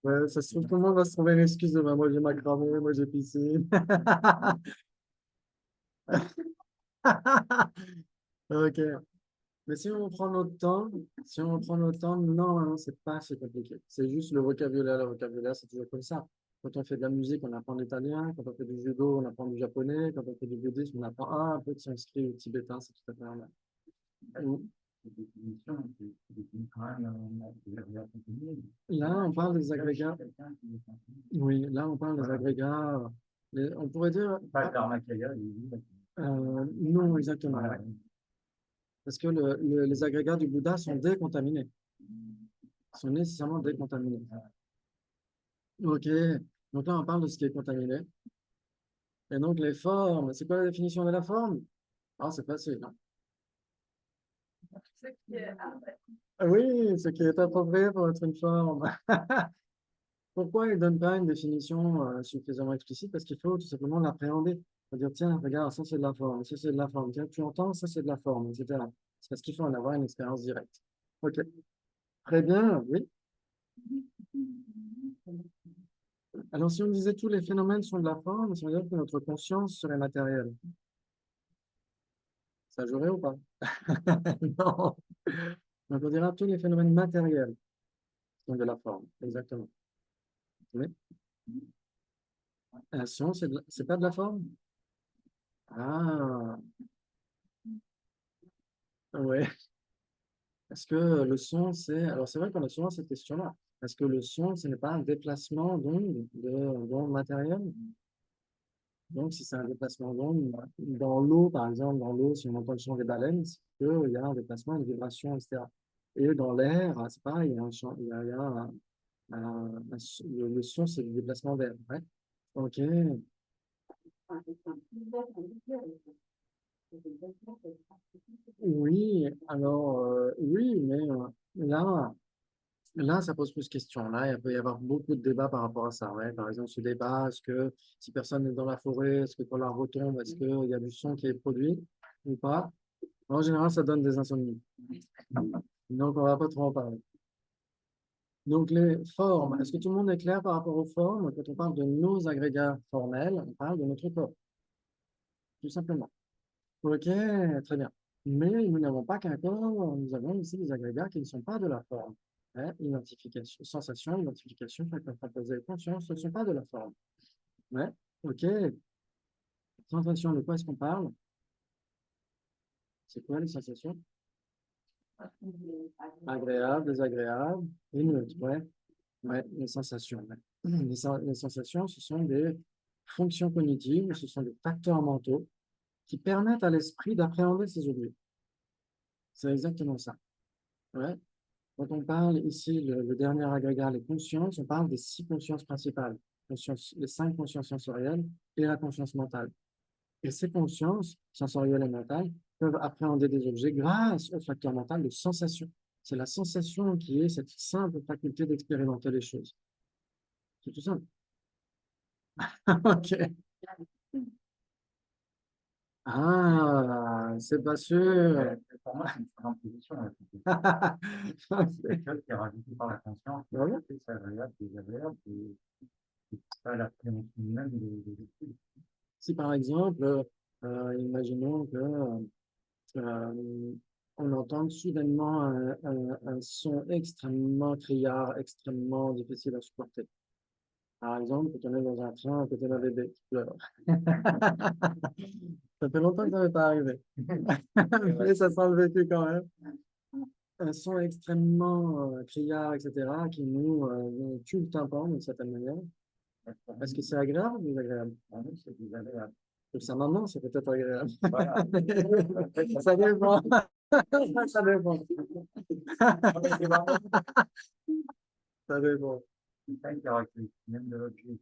Ouais, ça se trouve, tout le monde va se trouver une excuse demain. Moi, j'ai macramé, moi, j'ai piscine. Ok. Mais si on prend notre temps, non, c'est pas si compliqué. C'est juste le vocabulaire. Le vocabulaire, c'est toujours comme ça. Quand on fait de la musique, on apprend l'italien. Quand on fait du judo, on apprend du japonais. Quand on fait du bouddhisme, on apprend un peu de sanskrit ou tibétain. C'est tout à fait normal. Là, on parle des agrégats. Oui, là, on parle des agrégats. On pourrait dire. Non, exactement. Parce que les agrégats du Bouddha sont décontaminés. Sont nécessairement décontaminés. Ok. Donc là, on parle de ce qui est contaminé. Et donc, les formes. C'est quoi la définition de la forme? Ah, c'est facile. Hein. Oui, ce qui est approprié pour être une forme. Pourquoi il ne donne pas une définition suffisamment explicite? Parce qu'il faut tout simplement l'appréhender. C'est-à-dire, tiens, regarde, ça c'est de la forme, ça c'est de la forme. Tiens, tu entends, ça c'est de la forme, etc. C'est parce qu'il faut en avoir une expérience directe. Ok. Très bien, oui. Alors, si on disait tous les phénomènes sont de la forme, ça veut dire que notre conscience serait matérielle. Ça jouerait ou pas? Non. Donc, on dira tous les phénomènes matériels sont de la forme. Exactement. Oui. Un son, c'est pas de la forme? Ah, Ouais. Est-ce que le son, c'est... Alors, c'est vrai qu'on a souvent cette question-là. Est-ce que le son, ce n'est pas un déplacement d'onde d'onde matérielle? Donc, si c'est un déplacement d'onde, dans l'eau, par exemple, dans l'eau, si on entend le chant des baleines, c'est qu'il y a un déplacement, une vibration, etc. Et dans l'air, c'est pareil, il y a un chant, il y a le son, c'est le déplacement d'air. Ouais. Ok. Oui, alors, oui, mais là, là, ça pose plus de questions. Là, il peut y avoir beaucoup de débats par rapport à ça. Ouais. Par exemple, ce débat, est-ce que si personne n'est dans la forêt, est-ce que quand la retombe, est-ce qu'il y a du son qui est produit ou pas? En général, ça donne des insomnies. Donc, on va pas trop en parler. Donc, les formes, est-ce que tout le monde est clair par rapport aux formes? Quand on parle de nos agrégats formels, on parle de notre corps, tout simplement. Ok, très bien. Mais nous n'avons pas qu'un corps, nous avons ici des agrégats qui ne sont pas de la forme. Hein, identification, sensation, identification, facteur proposé, conscience, ce ne sont pas de la forme. Ouais, ok. Sensation, de quoi est-ce qu'on parle? C'est quoi les sensations? Agréable, désagréable et neutre, ouais. Ouais, les sensations. Ouais. Les sensations, ce sont des fonctions cognitives, ce sont des facteurs mentaux qui permettent à l'esprit d'appréhender ces objets. C'est exactement ça. Ouais. Quand on parle ici, le dernier agrégat, les consciences, on parle des 6 consciences principales. Les 5 consciences sensorielles et la conscience mentale. Et ces consciences, sensorielles et mentales, peuvent appréhender des objets grâce au facteur mental de sensation. C'est la sensation qui est cette simple faculté d'expérimenter les choses. C'est tout simple. Ok. Ah, c'est pas sûr. Pour moi, c'est une grande position. Ok. Quelque chose qui est rajouté par la conscience, Ouais. c'est agréable, désagréable, c'est pas la préhension même des études. Si par exemple, imaginons que on entend soudainement un son extrêmement criard, extrêmement difficile à supporter. Par exemple, quand on est dans un train à côté d'un bébé qui pleure. Ça fait longtemps que ça m'est pas arrivé. Mais ça sent le vécu quand même. Un son extrêmement criard, etc., qui nous tue le tympan d'une certaine manière. Est-ce que c'est agréable ou désagréable? Pour nous, c'est désagréable. Pour sa maman, c'est peut-être agréable. Voilà. Ça dépend. Ça dépend. Ça dépend. C'est pas une caractéristique même de l'objet.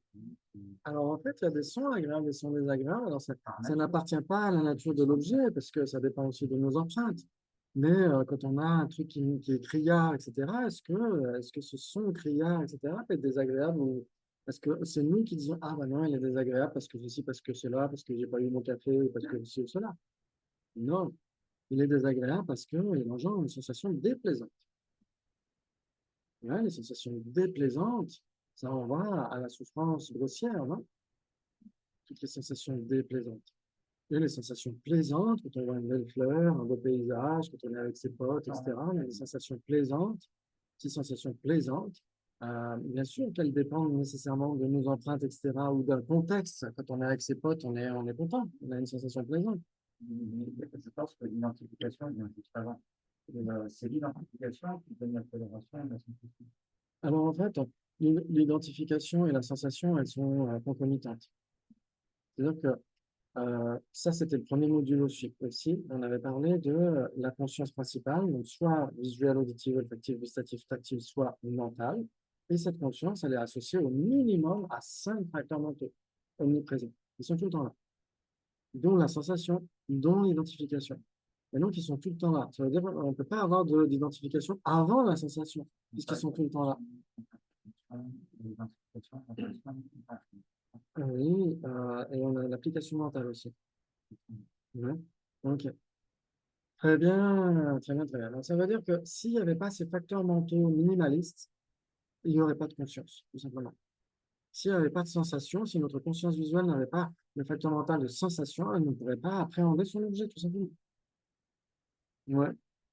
Alors, en fait, il y a des sons agréables, des sons désagréables. Alors, ça Par n'appartient pas à la nature de l'objet, parce que ça dépend aussi de nos empreintes. Mais quand on a un truc qui est criard, etc., est-ce que ce son criard, etc., peut être désagréable ou est-ce que c'est nous qui disons, ah ben non, il est désagréable parce que ceci, parce que cela, parce que j'ai pas eu mon café, ou parce que ceci ou cela. Non, il est désagréable parce qu'il engendre une sensation déplaisante. Ouais, les sensations déplaisantes, ça renvoie à la souffrance grossière, non? Toutes les sensations déplaisantes. Et les sensations plaisantes, quand on voit une belle fleur, un beau paysage, quand on est avec ses potes, etc. On a des sensations plaisantes, ces sensations plaisantes. Bien sûr qu'elles dépendent nécessairement de nos empreintes, etc. ou d'un contexte. Quand on est avec ses potes, on est content, on a une sensation plaisante. Je pense que l'identification vient juste avant. C'est l'identification qui donne la coloration et la sensation. Alors en fait, l'identification et la sensation, elles sont concomitantes. C'est-à-dire que ça, c'était le premier module aussi. On avait parlé de la conscience principale, donc soit visuelle, auditive, olfactive, gustative, tactile, soit mentale. Et cette conscience, elle est associée au minimum à 5 facteurs mentaux omniprésents. Ils sont tout le temps là, dont la sensation, dont l'identification. Et donc, ils sont tout le temps là. Ça veut dire qu'on ne peut pas avoir d'identification avant la sensation, puisqu'ils sont tout le temps là. L'identification, sensation, Oui, et on a l'application mentale aussi. Ouais. Ok. Très bien, très bien, très bien. Donc, ça veut dire que s'il n'y avait pas ces facteurs mentaux minimalistes, il n'y aurait pas de conscience, tout simplement. S'il n'y avait pas de sensation, si notre conscience visuelle n'avait pas le facteur mental de sensation, elle ne pourrait pas appréhender son objet, tout simplement. Ouais.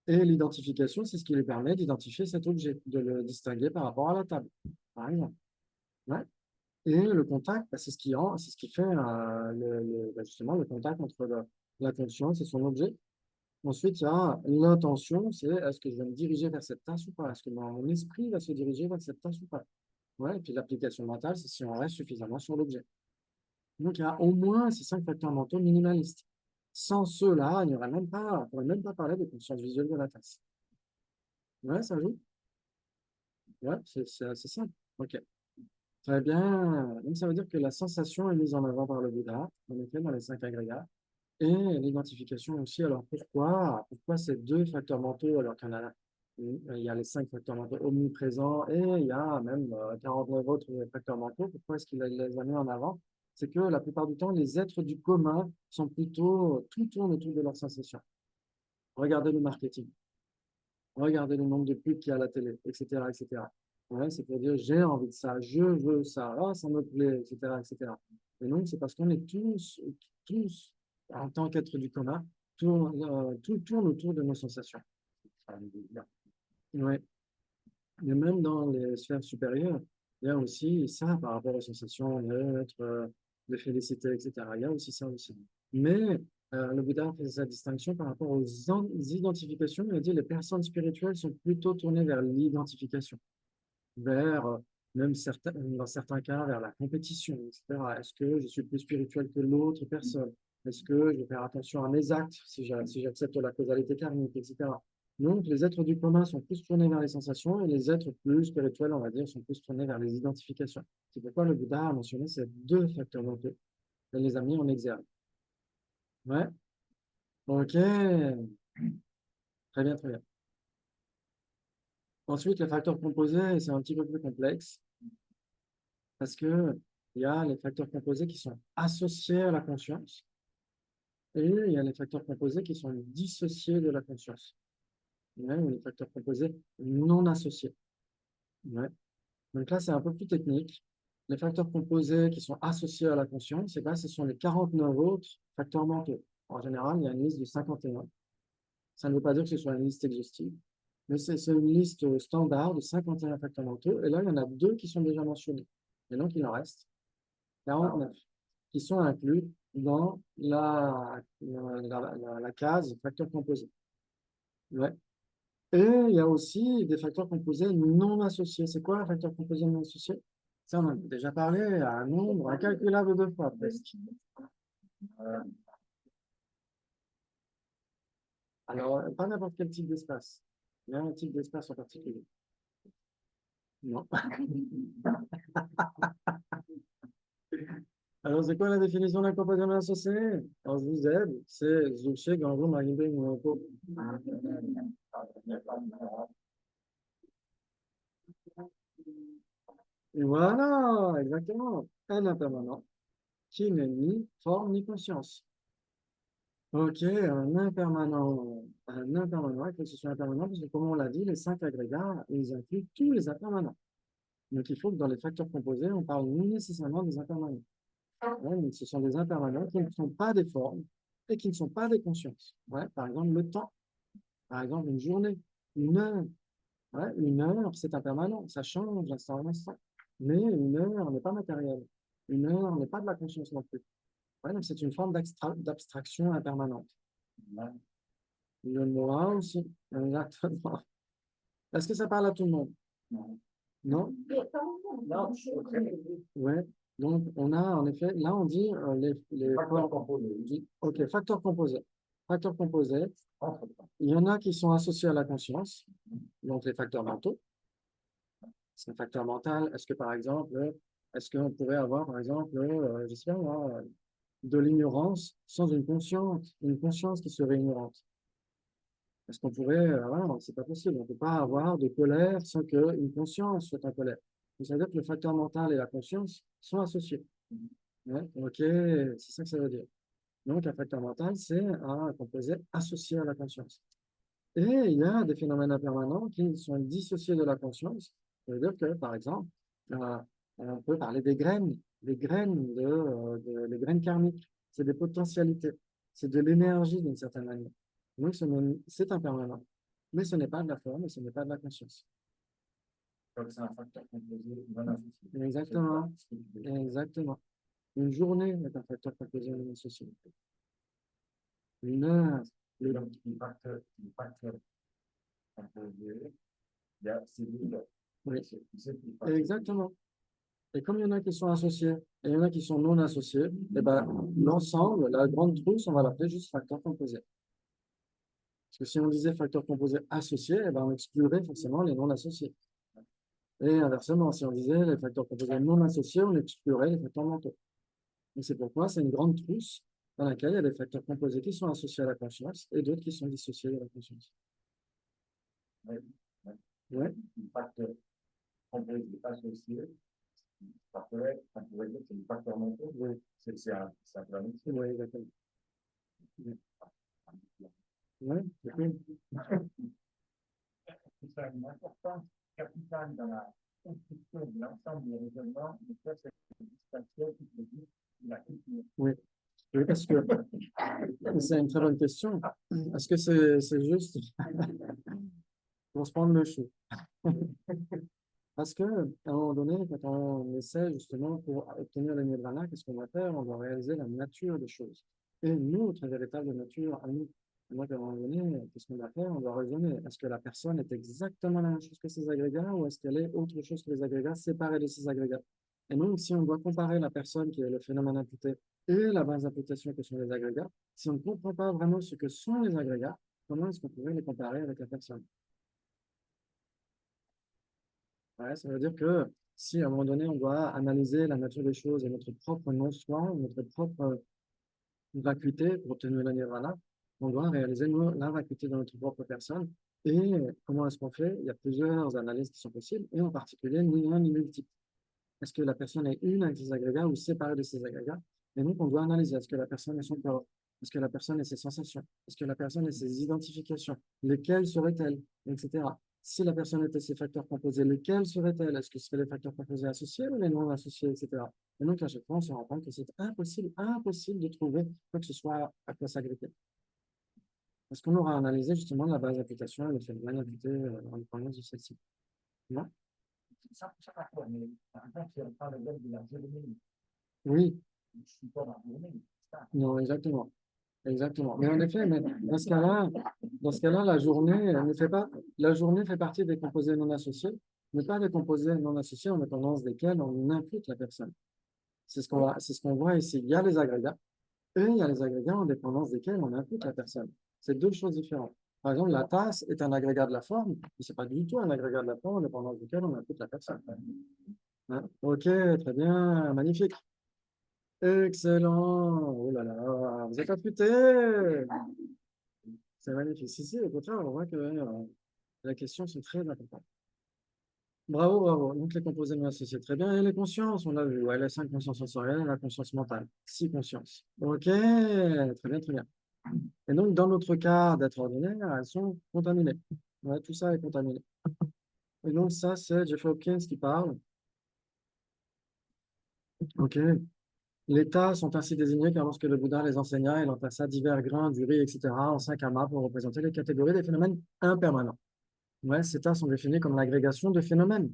Et l'identification, c'est ce qui lui permet d'identifier cet objet, de le distinguer par rapport à la table, par exemple. Ouais. Et le contact, bah, c'est ce qui fait justement le contact entre la conscience et son objet. Ensuite, il y a l'intention, c'est est-ce que je vais me diriger vers cette tâche ou pas? Est-ce que mon esprit va se diriger vers cette tâche ou pas? Ouais, et puis l'application mentale, c'est si on reste suffisamment sur l'objet. Donc, il y a au moins ces 5 facteurs mentaux minimalistes. Sans ceux-là, il n'y aurait même pas, on pourrait même pas parler de conscience visuelle de la tasse. Ouais, ça joue? Ouais, c'est assez simple. Ok. Très bien. Donc, ça veut dire que la sensation est mise en avant par le Bouddha, en effet, dans les 5 agrégats. Et l'identification aussi. Alors, pourquoi ces 2 facteurs mentaux alors qu'il y en a, il y a les 5 facteurs mentaux omniprésents et il y a même 49 autres facteurs mentaux? Pourquoi est-ce qu'il les a mis en avant? C'est que la plupart du temps, les êtres du commun sont plutôt, tout tourne autour de leurs sensations. Regardez le marketing. Regardez le nombre de pubs qu'il y a à la télé, etc., etc. Ouais, c'est pour dire j'ai envie de ça, je veux ça, ah, ça me plaît, etc., etc. Et donc, c'est parce qu'on est tous, en tant qu'êtres du commun, tout tourne autour de nos sensations. Ouais. Mais même dans les sphères supérieures, il y a aussi ça par rapport aux sensations, de félicité, etc. Il y a aussi ça aussi. Mais le Bouddha fait sa distinction par rapport aux identifications. Il a dit les personnes spirituelles sont plutôt tournées vers l'identification, vers même dans certains cas, vers la compétition, etc. Est-ce que je suis plus spirituel que l'autre personne? Est-ce que je vais faire attention à mes actes si j'accepte la causalité karmique, etc. Donc, les êtres du commun sont plus tournés vers les sensations et les êtres plus spirituels, on va dire, sont plus tournés vers les identifications. C'est pourquoi le Bouddha a mentionné ces 2 facteurs mentaux et les a mis en exergue. Ouais, ok, très bien, très bien. Ensuite, les facteurs composés, c'est un petit peu plus complexe parce que il y a les facteurs composés qui sont associés à la conscience et il y a les facteurs composés qui sont dissociés de la conscience. Ouais, ou les facteurs composés non associés. Ouais. Donc là, c'est un peu plus technique. Les facteurs composés qui sont associés à la conscience, eh ben, ce sont les 49 autres facteurs mentaux. En général, il y a une liste de 51. Ça ne veut pas dire que ce soit une liste exhaustive, mais c'est une liste standard de 51 facteurs mentaux. Et là, il y en a 2 qui sont déjà mentionnés. Et donc, il en reste 49 qui sont inclus dans la case facteurs composés. Ouais. Et il y a aussi des facteurs composés non associés. C'est quoi un facteur composé non associé? Ça, on en a déjà parlé à un nombre incalculable de fois, presque. Alors, pas n'importe quel type d'espace. Il y a un type d'espace en particulier. Non. Alors, c'est quoi la définition d'un composé non associé? Alors, je vous aide. C'est Zouché, Ganjo, Marimbe, Mwoko. Et voilà, exactement. Un impermanent qui n'est ni forme ni conscience. Ok, un impermanent, il faut que ce soit impermanent, parce que comme on l'a dit, les 5 agrégats, ils incluent tous les impermanents. Donc il faut que dans les facteurs composés, on parle nécessairement des impermanents. Ouais, donc ce sont des impermanents qui ne sont pas des formes et qui ne sont pas des consciences. Ouais, par exemple, le temps, par exemple, une journée, une heure. Ouais, une heure, c'est impermanent, ça change d'instant en instant. Mais une heure n'est pas matérielle. Une heure n'est pas de la conscience non plus. Ouais, donc c'est une forme d'abstraction impermanente. Ouais. Le moi aussi, exactement. Est-ce que ça parle à tout le monde? Non. Non? Non, Ouais. Donc, on a en effet, là, on dit les Facteurs composés. ok, facteurs composés. Facteurs composés, il y en a qui sont associés à la conscience, donc les facteurs mentaux. C'est un facteur mental. Est-ce que, par exemple, est-ce qu'on pourrait avoir, par exemple, je sais pas, moi, de l'ignorance sans une conscience qui serait ignorante? Est-ce qu'on pourrait, voilà, c'est pas possible. On ne peut pas avoir de colère sans qu'une conscience soit en colère. Donc, ça veut dire que le facteur mental et la conscience sont associés. Ouais, ok, c'est ça que ça veut dire. Donc, un facteur mental, c'est un composé associé à la conscience. Et il y a des phénomènes impermanents qui sont dissociés de la conscience. Ça veut dire que, par exemple, euh, on peut parler des graines les graines karmiques. C'est des potentialités. C'est de l'énergie d'une certaine manière. Donc, c'est impermanent. Mais ce n'est pas de la forme et ce n'est pas de la conscience. Donc, c'est un facteur composé non associé. Exactement. Exactement. Une journée est un facteur composé non associé. Une heure, Donc, les facteurs composés, il y a cellules. Oui. C'est les facteurs. Exactement. Et comme il y en a qui sont associés et il y en a qui sont non associés, eh ben, l'ensemble, la grande trousse, on va l'appeler juste facteur composé. Parce que si on disait facteur composé associé, eh ben, on exclurait forcément les non associés. Et inversement, si on disait les facteurs composés non associés, on exclurait les facteurs mentaux. Et c'est pourquoi c'est une grande trousse dans laquelle il y a des facteurs composés qui sont associés à la conscience et d'autres qui sont dissociés de la conscience. Oui. Ouais. Les facteurs composés associés, on pourrait dire que c'est des facteurs mentaux. Oui. C'est un plan. Oui, exactement. Oui, c'est cool. C'est une importance capitale dans la construction de l'ensemble des raisonnements, mais ça, c'est une distinction qui se dit de la culture. Oui. Oui, parce que c'est une très bonne question. Est-ce que c'est juste pour se prendre le chou? Parce que, à un moment donné, quand on essaie justement pour obtenir le nirvana, qu'est-ce qu'on va faire? On va réaliser la nature des choses. Et notre véritable nature à nous. Donc, à un moment donné, qu'est-ce qu'on va faire? On va raisonner. Est-ce que la personne est exactement la même chose que ses agrégats ou est-ce qu'elle est autre chose que les agrégats, séparée de ses agrégats? Et donc, si on doit comparer la personne qui est le phénomène imputé et la base d'imputation que sont les agrégats, si on ne comprend pas vraiment ce que sont les agrégats, comment est-ce qu'on pourrait les comparer avec la personne? Ouais, ça veut dire que si à un moment donné, on doit analyser la nature des choses et notre propre non-soi, notre propre vacuité pour obtenir le nirvana, on doit réaliser la vacuité de notre propre personne. Et comment est-ce qu'on fait? Il y a plusieurs analyses qui sont possibles, et en particulier, ni un ni multiple. Est-ce que la personne est une avec ses agrégats ou séparée de ses agrégats? Et donc, on doit analyser, est-ce que la personne est son corps? Est-ce que la personne est ses sensations? Est-ce que la personne est ses identifications? Lesquelles seraient-elles? Etc. Si la personne était ses facteurs composés, lesquels seraient-elles? Est-ce que ce seraient les facteurs composés associés ou les non associés, etc. Et donc, à chaque fois, on se rend compte que c'est impossible de trouver quoi que ce soit à quoi s'agripper. Parce qu'on aura analysé justement la base d'application et le phénomène imputé en dépendance de celle-ci. Non? Ça va faire, mais par exemple, si on parle de la journée, Oui, je ne suis pas dans la journée. non, exactement. Exactement. Mais en effet, mais dans ce cas-là, la journée fait partie des composés non associés, mais pas des composés non associés en dépendance desquels on impute la personne. C'est ce qu'on voit ici. Il y a les agrégats et il y a les agrégats en dépendance desquels on impute la personne. C'est deux choses différentes. Par exemple, la tasse est un agrégat de la forme, mais c'est pas du tout un agrégat de la forme en dépendance duquel on impute la personne. Hein? Ok, très bien, magnifique. Excellent. Oh là là, vous êtes affûté. C'est magnifique. Si, au contraire, on voit que les questions sont très importantes. Bravo, bravo. Donc, les composés non associés, très bien. Et les consciences, on l'a vu. Ouais, les 5 consciences sensorielles et la conscience mentale. 6 consciences. OK, très bien, très bien. Et donc, dans notre cas d'être ordinaire, elles sont contaminées. Ouais, tout ça est contaminé. Et donc, ça, c'est Jeff Hopkins qui parle. OK. Les tas sont ainsi désignés car lorsque le Bouddha les enseigna, il en plaça divers grains du riz, etc., en 5 amas pour représenter les catégories des phénomènes impermanents. Ouais, ces tas sont définis comme l'agrégation de phénomènes.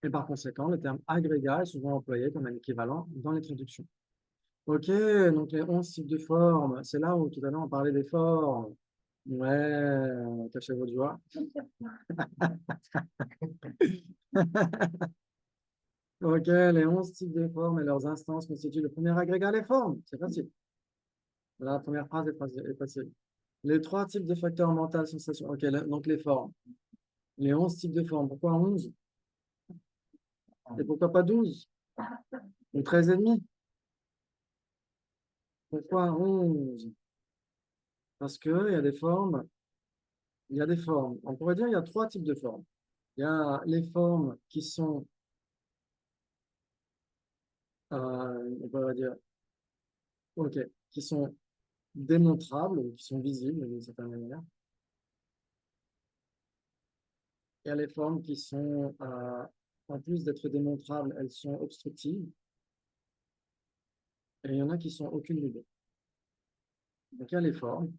Et par conséquent, le terme agrégat est souvent employé comme un équivalent dans les traductions. OK, donc les 11 types de formes, c'est là où tout à l'heure on parlait des formes. Ouais, cachez votre joie. OK, les 11 types de formes et leurs instances constituent le premier agrégat, les formes. C'est facile. La première phrase est facile. Les 3 types de facteurs mentaux, sensations. OK, donc les formes. Les 11 types de formes. Pourquoi 11? Et pourquoi pas 12? Ou 13 et demi? Pourquoi 11? Parce qu'il y a des formes. Il y a des formes. On pourrait dire qu'il y a 3 types de formes. Il y a les formes qui sont, on pourrait dire, OK, qui sont démontrables, ou qui sont visibles d'une certaine manière. Il y a les formes qui sont, en plus d'être démontrables, elles sont obstructives. Et il y en a qui sont aucune des deux. Donc, il y a les formes.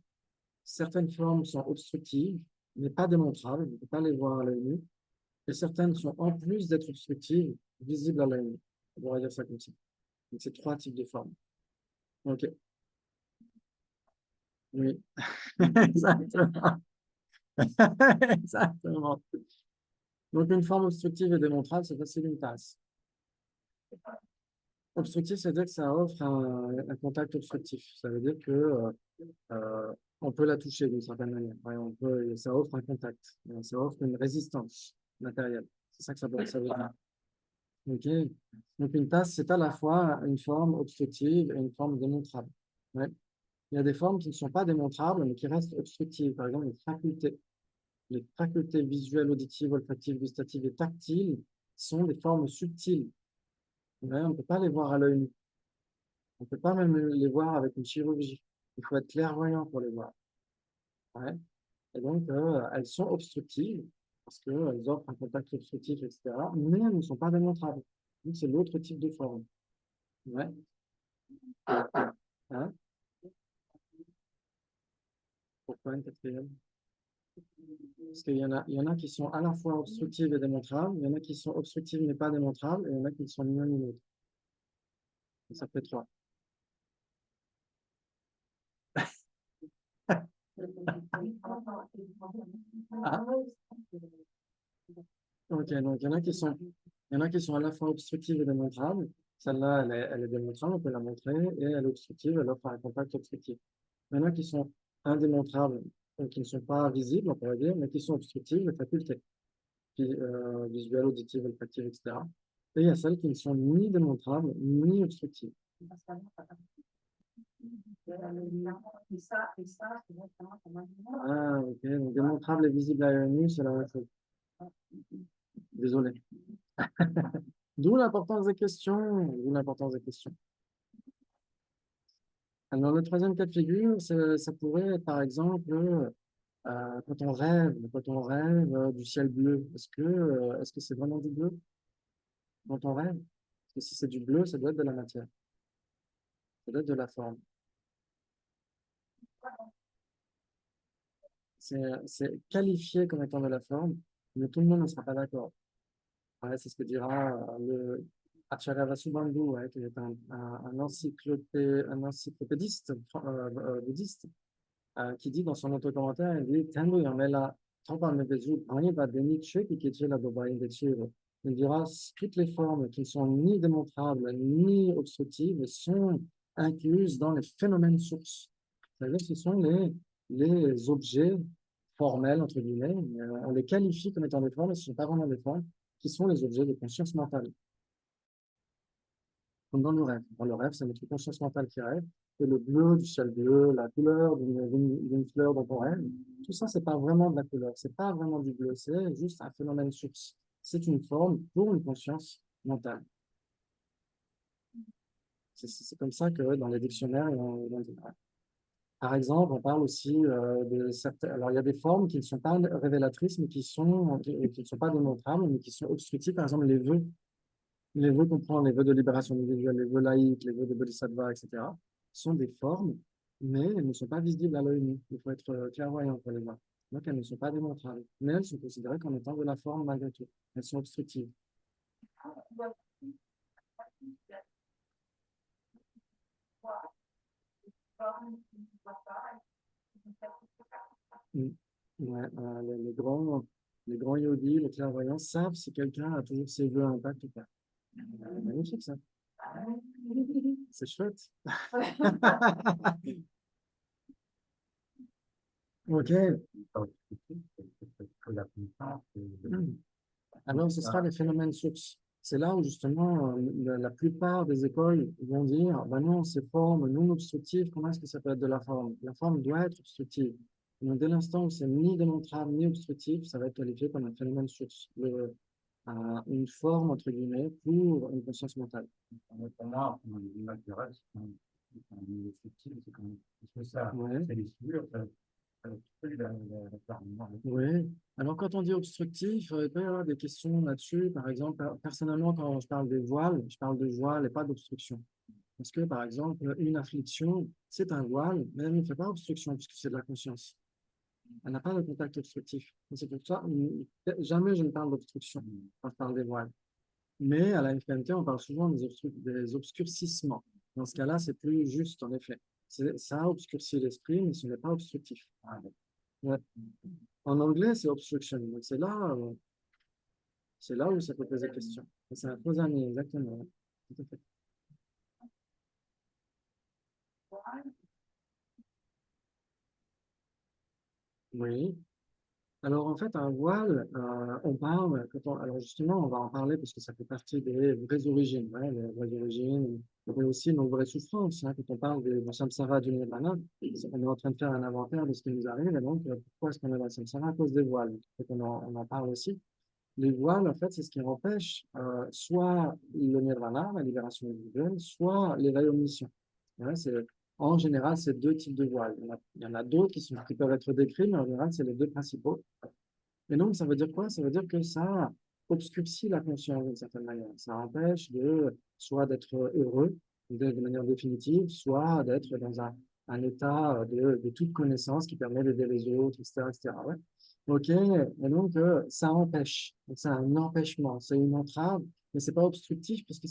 Certaines formes sont obstructives, mais pas démontrables. On ne peut pas les voir à l'œil nu. Et certaines sont, en plus d'être obstructives, visibles à l'œil nu. On pourrait dire ça comme ça. Donc, c'est 3 types de formes. OK. Oui, exactement. Exactement. Donc, une forme obstructive et démontrable, c'est facile une tasse. Obstructif, c'est-à-dire que ça offre un contact obstructif. Ça veut dire que on peut la toucher d'une certaine manière. Ouais, ça offre un contact. Ça offre une résistance matérielle. C'est ça que ça veut dire. Ok. Donc, une tasse, c'est à la fois une forme obstructive et une forme démontrable. Ouais. Il y a des formes qui ne sont pas démontrables, mais qui restent obstructives. Par exemple, les facultés. Les facultés visuelles, auditives, olfactives, gustatives et tactiles sont des formes subtiles. Ouais, on ne peut pas les voir à l'œil nu. On ne peut pas même les voir avec une chirurgie. Il faut être clairvoyant pour les voir. Ouais. Et donc, elles sont obstructives parce qu'elles offrent un contact obstructif, etc. Mais elles ne sont pas démontrables. Donc, c'est l'autre type de forme. Ouais. Hein? Pourquoi une quatrième? Parce qu'il y en a qui sont à la fois obstructives et démontrables, il y en a qui sont obstructives mais pas démontrables, et il y en a qui ne sont ni l'un ni l'autre. Ça fait trois. Ah, ok, donc il y en a qui sont à la fois obstructives et démontrables. Celle-là, elle est démontrable, on peut la montrer, et elle est obstructive, elle offre un contact obstructif. Il y en a qui sont indémontrables, donc qui ne sont pas visibles, on pourrait dire, mais qui sont obstructives, les facultés visuelles, auditives, olfactives, etc. Et il y a celles qui ne sont ni démontrables, ni obstructives. Ah, ok, donc démontrable et visible à l'œil nu, c'est la même chose. Désolé. D'où l'importance des questions. D'où l'importance des questions. Alors, le troisième cas de figure, ça pourrait être, par exemple, quand on rêve du ciel bleu. Est-ce que c'est vraiment du bleu quand on rêve? Parce que si c'est du bleu, ça doit être de la matière. Ça doit être de la forme. C'est qualifié comme étant de la forme, mais tout le monde ne sera pas d'accord. Ouais, c'est ce que dira le Acharya Vasubandhu, ouais, qui est un encyclopédiste bouddhiste, qui dit dans son auto-commentaire, il dit Tendu Yamela Trompa Mebezu Paniba Deniche Kikeche la Dobaï Dechiro. Il dira toutes les formes qui ne sont ni démontrables ni obstructives sont incluses dans les phénomènes sources. C'est-à-dire que ce sont les objets formels, entre guillemets, on les qualifie comme étant des formes, mais ce ne sont pas vraiment des formes, qui sont les objets de conscience mentale. Comme dans le rêve. Dans le rêve, c'est notre conscience mentale qui rêve. Et le bleu du ciel bleu, la couleur d'une fleur dont on rêve, tout ça, c'est pas vraiment de la couleur, c'est pas vraiment du bleu, c'est juste un phénomène source. C'est une forme pour une conscience mentale. C'est comme ça que dans les dictionnaires, par exemple, on parle aussi de certaines. Alors, il y a des formes qui ne sont pas révélatrices, mais qui ne sont pas démontrables, mais qui sont obstructives. Par exemple, les vœux. Les vœux qu'on prend, les vœux de libération individuelle, les vœux laïques, les vœux de bodhisattva, etc., sont des formes, mais elles ne sont pas visibles à l'œil nu. Il faut être clairvoyant pour les voir. Donc, elles ne sont pas démontrables. Mais elles sont considérées comme étant de la forme malgré tout. Elles sont obstructives. Mm. Ouais, les grands yogis, les clairvoyants savent si quelqu'un a toujours ses vœux intacts ou pas. Magnifique, ça. C'est chouette. Ok. Alors, ce sera les phénomènes sources. C'est là où, justement, la plupart des écoles vont dire, ben non, ces formes non obstructives, comment est-ce que ça peut être de la forme? La forme doit être obstructive. Donc, dès l'instant où c'est ni démontrable ni obstructif, ça va être qualifié comme un phénomène source, une forme, entre guillemets, pour une conscience mentale. Pour moi, l'image du rêve, c'est un niveau subtil, c'est quand même. Parce que ça, Ouais. c'est les figures, ça Oui. Alors, quand on dit obstructif, il peut y avoir des questions là-dessus. Par exemple, personnellement, quand je parle je parle de voile et pas d'obstruction. Parce que, par exemple, une affliction, c'est un voile, mais elle ne fait pas obstruction puisque c'est de la conscience. Elle n'a pas de contact obstructif. C'est pour ça, jamais je ne parle d'obstruction quand je parle des voiles. Mais à la FMT, on parle souvent des obscurcissements. Dans ce cas-là, c'est plus juste, en effet. Ça obscurcit l'esprit, mais ce n'est pas obstructif. Ouais. En anglais, c'est obstruction. Donc, c'est là où ça peut poser question. Et c'est un faux ami, exactement. Ouais. Tout à fait. Oui. Alors, en fait, un voile, on parle, alors justement, on va en parler parce que ça fait partie des vraies origines, ouais, les vraies origines, mais aussi nos vraies souffrances. Hein, quand on parle de samsara du nirvana, on est en train de faire un inventaire de ce qui nous arrive, et donc, pourquoi est-ce qu'on est dans le samsara? À cause des voiles. Donc, on en parle aussi. Les voiles, en fait, c'est ce qui empêche soit le nirvana, la libération individuelle, soit l'éveil omniscient. Ouais, en général, c'est deux types de voiles. Il y en a d'autres qui peuvent être décrits, mais en général, c'est les deux principaux. Et donc, ça veut dire quoi? Ça veut dire que ça obscurcit la conscience d'une certaine manière. Ça empêche soit d'être heureux de manière définitive, soit d'être dans un état de toute connaissance qui permet d'aider les autres, etc., etc. Ouais. OK. Et donc, ça empêche. Donc, c'est un empêchement, c'est une entrave, mais c'est pas obstructif parce que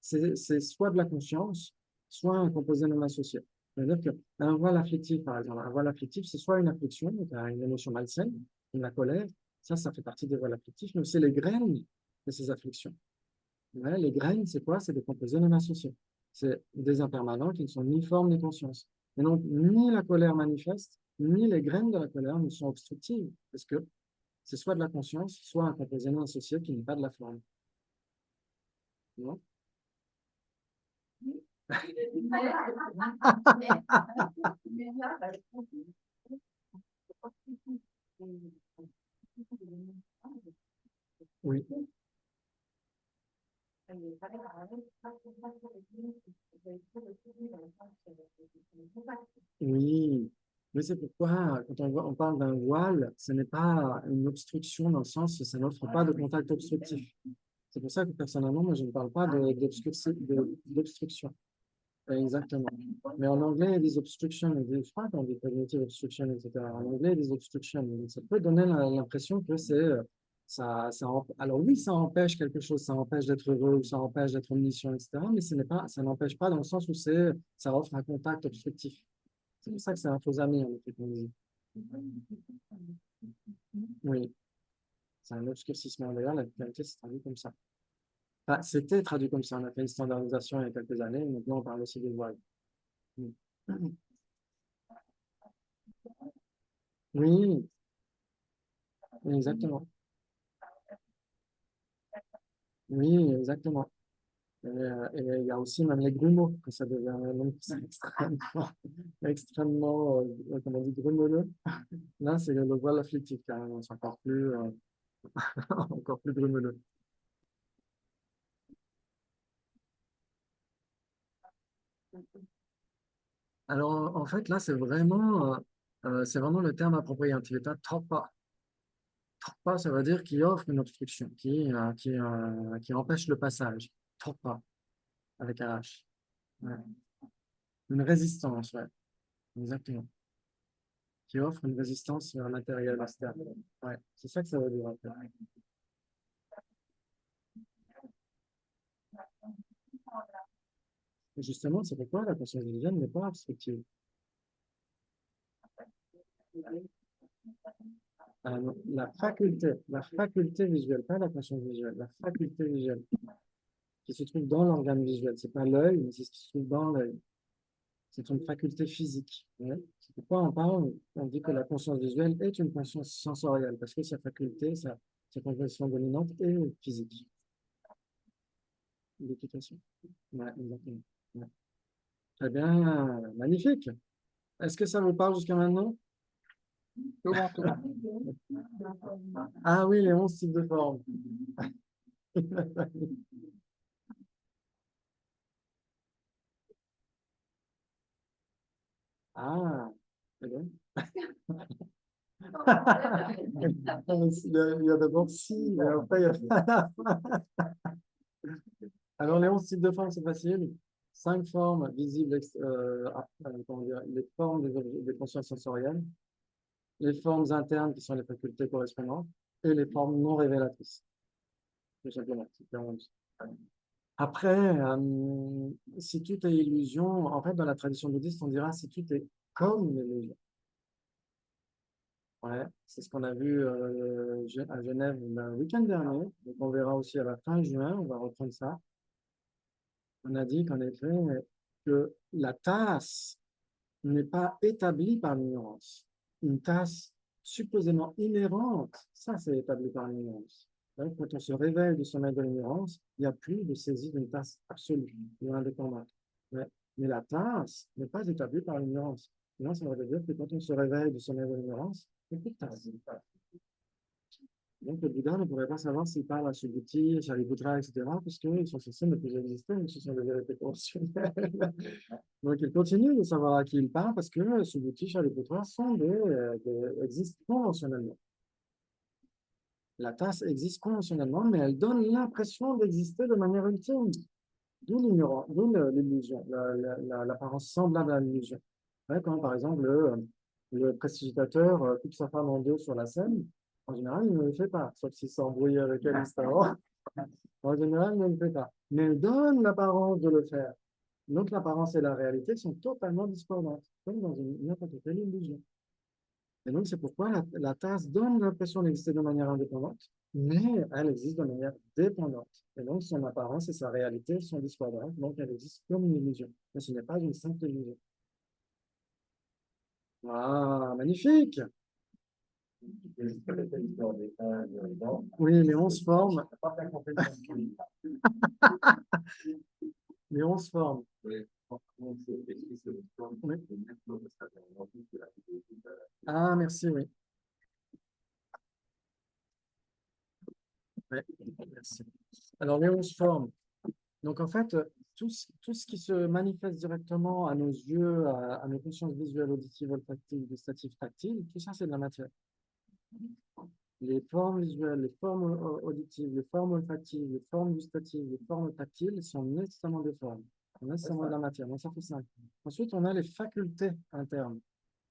c'est soit de la conscience, soit un composé non associé. C'est-à-dire qu'un voile afflictif, par exemple, un voile afflictif, c'est soit une affliction, donc une émotion malsaine, comme la colère, ça fait partie des voiles afflictifs, mais c'est les graines de ces afflictions. Ouais, les graines, c'est quoi? C'est des composés non associés. C'est des impermanents qui ne sont ni forme ni conscience. Et donc, ni la colère manifeste, ni les graines de la colère ne sont obstructives, parce que c'est soit de la conscience, soit un composé non associé qui n'est pas de la forme. Non? Oui. Oui, mais c'est pourquoi, quand on parle d'un voile, ce n'est pas une obstruction dans le sens que ça n'offre pas de contact obstructif. C'est pour ça que personnellement, moi, je ne parle pas d'obstruction. Exactement. Mais en anglais, il y a des obstructions, je crois qu'on dit cognitive obstruction, etc. En anglais, il y a des obstructions. Donc, ça peut donner l'impression que alors oui, ça empêche quelque chose, ça empêche d'être heureux, ou ça empêche d'être omniscient, etc. Mais ça n'empêche pas dans le sens où ça offre un contact obstructif. C'est pour ça que c'est un faux ami, en effet, qu'on dit. Oui, c'est un obscurcissement. D'ailleurs, la vitalité, c'est traduit comme ça. Enfin, c'était traduit comme ça. On a fait une standardisation il y a quelques années. Maintenant, on parle aussi des voiles. Oui, exactement. Oui, exactement. Et il y a aussi même les grumeaux, que ça devient même extrêmement, comment on dit, grumeleux. Là, c'est le voile afflictif, carrément. C'est encore plus, encore plus grumeleux. Alors, en fait, là, c'est vraiment le terme approprié. Antivita topa. Topa, ça veut dire qui offre une obstruction, qui empêche le passage. Topa, avec un H. Ouais. Une résistance, ouais. Exactement. Qui offre une résistance matérielle externe. Ouais. C'est ça que ça veut dire, en fait. Et justement, c'est pourquoi la conscience visuelle n'est pas obstructive. Non, la faculté visuelle, pas la conscience visuelle, la faculté visuelle qui se trouve dans l'organe visuel. C'est pas l'œil, mais c'est ce qui se trouve dans l'œil. C'est une faculté physique. Ouais. C'est pourquoi on dit que la conscience visuelle est une conscience sensorielle, parce que sa faculté, sa composition dominante est physique. L'éducation. Ouais, exactement. Ouais. Très bien, magnifique. Est-ce que ça vous parle jusqu'à maintenant? Tout bon, tout bon. Ah oui, les 11 types de formes. Ah, très bien. Il y a d'abord si, et après il y a Alors, les 11 types de formes, c'est facile. 5 formes visibles, comment dire, les formes des consciences sensorielles, les formes internes qui sont les facultés correspondantes, et les formes non révélatrices. Tout simplement. C'est 11. Après, si tout est illusion, en fait, dans la tradition bouddhiste, on dira si tout est comme une illusion. Ouais, c'est ce qu'on a vu à Genève le week-end dernier. Donc, on verra aussi à la fin juin, on va reprendre ça. On a dit qu'en effet, que la tasse n'est pas établie par l'ignorance. Une tasse supposément inhérente, ça c'est établi par l'ignorance. Donc, quand on se réveille du sommeil de l'ignorance, il n'y a plus de saisie d'une tasse absolue ou indépendante. Mais la tasse n'est pas établie par l'ignorance. Sinon, ça veut dire que quand on se réveille du sommeil de l'ignorance, il n'y a plus de tasse. Donc, le Bouddha ne pourrait pas savoir s'il parle à Subhuti, Shariputra, etc., puisqu'ils sont censés ne plus exister, mais ce sont des vérités conventionnelles. Donc, il continue de savoir à qui il parle parce que Subhuti, Shariputra sont existent conventionnellement. La tasse existe conventionnellement, mais elle donne l'impression d'exister de manière ultime. D'où l'ignorance, d'où l'illusion, l'apparence semblable à l'illusion. Ouais, quand, par exemple, le prestidigitateur coupe sa femme en deux sur la scène, en général, il ne le fait pas, sauf s'il s'embrouille avec elle juste avant. En général, il ne le fait pas. Mais il donne l'apparence de le faire. Donc, l'apparence et la réalité sont totalement discordantes, comme dans n'importe quelle illusion. Et donc, c'est pourquoi la tasse donne l'impression d'exister de manière indépendante, mais elle existe de manière dépendante. Et donc, son apparence et sa réalité sont discordantes, donc elle existe comme une illusion. Mais ce n'est pas une simple illusion. Ah, magnifique! Oui, les 11 formes. Les 11 formes. Oui. Ah, merci, oui. Ouais, merci. Alors, les 11 formes. Donc, en fait, tout ce qui se manifeste directement à nos yeux, à nos consciences visuelles, auditives, olfactives, gustatives, tactiles, tout ça, c'est de la matière. Les formes visuelles, les formes auditives, les formes olfactives, les formes gustatives, les formes tactiles sont nécessairement des formes, sont nécessairement de la matière. Donc, ça fait 5. Ensuite, on a les facultés internes.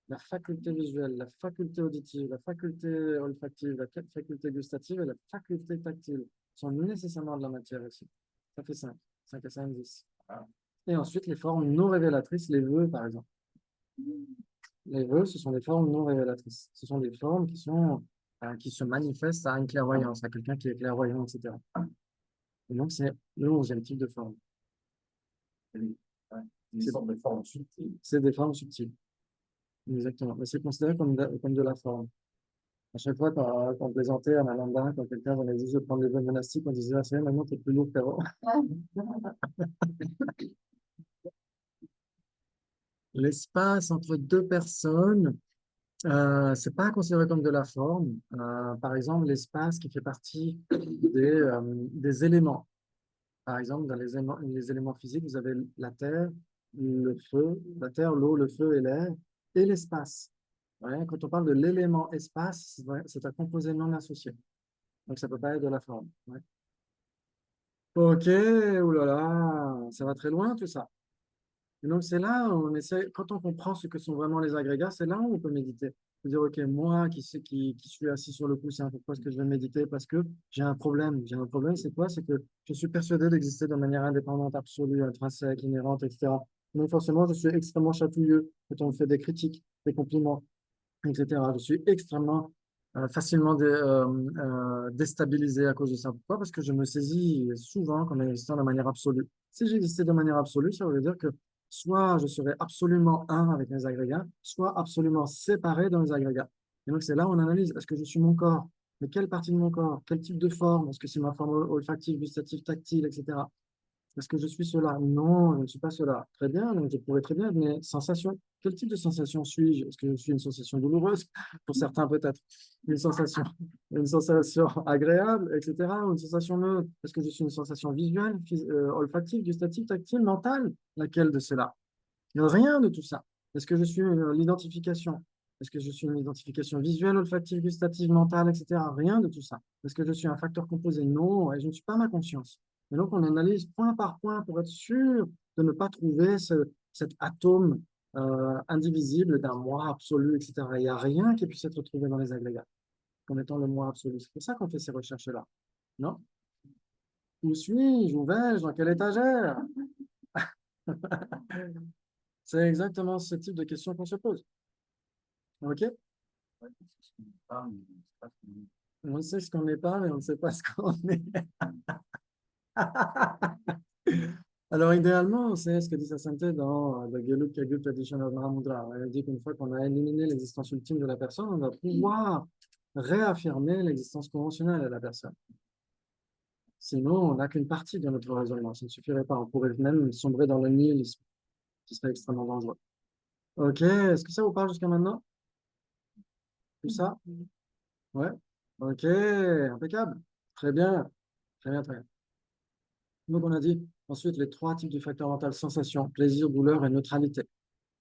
La faculté visuelle, la faculté auditive, la faculté olfactive, la faculté gustative et la faculté tactile sont nécessairement de la matière aussi. Ça fait 5. 5 et 5, 10. Et ensuite, les formes non révélatrices, les vœux, par exemple. Les vœux, ce sont des formes non révélatrices. Ce sont des formes qui se manifestent à une clairvoyance, à quelqu'un qui est clairvoyant, etc. Et donc, c'est le 11e type de forme. Des formes subtiles. C'est des formes subtiles. Exactement. Mais c'est considéré comme de la forme. À chaque fois, quand on plaisantait à Nalanda, quand quelqu'un venait juste de prendre les vœux monastiques, on disait, ah, c'est vrai, maintenant, t'es plus lourd qu'avant. L'espace entre deux personnes, c'est pas considéré comme de la forme. Par exemple, l'espace qui fait partie des éléments. Par exemple, dans les éléments physiques, vous avez la terre, le feu, la terre, l'eau, le feu et l'air, et l'espace. Ouais, quand on parle de l'élément espace, c'est un composé non associé. Donc, ça peut pas être de la forme. Ouais. Ok, oulala, ça va très loin tout ça. Et donc, c'est là où on essaie, quand on comprend ce que sont vraiment les agrégats, c'est là où on peut méditer. Dire, ok, moi qui suis assis sur le coussin, pourquoi est-ce que je vais méditer? Parce que j'ai un problème. J'ai un problème, c'est quoi? C'est que je suis persuadé d'exister de manière indépendante, absolue, intrinsèque, inhérente, etc. Donc, forcément, je suis extrêmement chatouilleux quand on me fait des critiques, des compliments, etc. Je suis extrêmement facilement déstabilisé à cause de ça. Pourquoi? Parce que je me saisis souvent comme existant de manière absolue. Si j'existais de manière absolue, ça veut dire que soit je serais absolument un avec mes agrégats, soit absolument séparé dans les agrégats. Et donc, c'est là où on analyse, est-ce que je suis mon corps? Mais quelle partie de mon corps? Quel type de forme? Est-ce que c'est ma forme olfactive, gustative, tactile, etc. Est-ce que je suis cela? Non, je ne suis pas cela. Très bien, donc je pourrais très bien être mes sensations. Quel type de sensation suis-je? Est-ce que je suis une sensation douloureuse? Pour certains, peut-être. Une sensation agréable, etc. Ou une sensation neutre? Est-ce que je suis une sensation visuelle, olfactive, gustative, tactile, mentale? Laquelle de cela? Rien de tout ça. Est-ce que je suis l'identification? Est-ce que je suis une identification visuelle, olfactive, gustative, mentale, etc.? Rien de tout ça. Est-ce que je suis un facteur composé? Non, et je ne suis pas ma conscience. Et donc, on analyse point par point pour être sûr de ne pas trouver cet atome indivisible d'un moi absolu, etc. Il n'y a rien qui puisse être trouvé dans les agrégats comme étant le moi absolu. C'est pour ça qu'on fait ces recherches-là. Non? Où suis-je? Où vais-je? Dans quelle étagère? C'est exactement ce type de questions qu'on se pose. OK? Ouais, c'est ce qu'on parle, mais c'est pas ce qu'on dit. On sait ce qu'on n'est pas, mais on ne sait pas ce qu'on est. Alors, idéalement, c'est ce que dit Sassante dans The Geluk Kagut Tradition of Mahamudra. Elle dit qu'une fois qu'on a éliminé l'existence ultime de la personne, on va pouvoir réaffirmer l'existence conventionnelle de la personne. Sinon, on n'a qu'une partie de notre raisonnement. Ça ne suffirait pas. On pourrait même sombrer dans le nihilisme, qui serait extrêmement dangereux. OK, est-ce que ça vous parle jusqu'à maintenant? Tout ça? Ouais. OK, impeccable. Très bien. Très bien, très bien. Donc, on a dit ensuite les trois types de facteurs mentaux, sensation, plaisir, douleur et neutralité.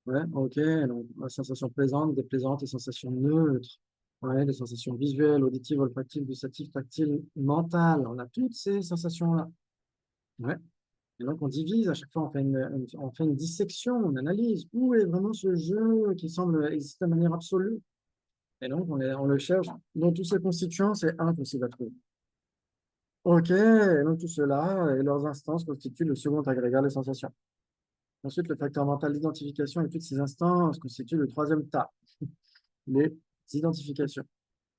Ouais, ok. Donc, sensations plaisantes, déplaisantes et sensations neutres. Ouais, des sensations visuelles, auditives, olfactives, gustatives, tactiles, mentales. On a toutes ces sensations-là. Ouais. Et donc, on divise, à chaque fois, on fait une dissection, on analyse où est vraiment ce jeu qui semble exister de manière absolue. Et donc, on le cherche dans tous ses constituants, c'est impossible à trouver. Ok, et donc tout cela et leurs instances constituent le second agrégat des sensations. Ensuite, le facteur mental d'identification et toutes ces instances constituent le troisième tas, les identifications.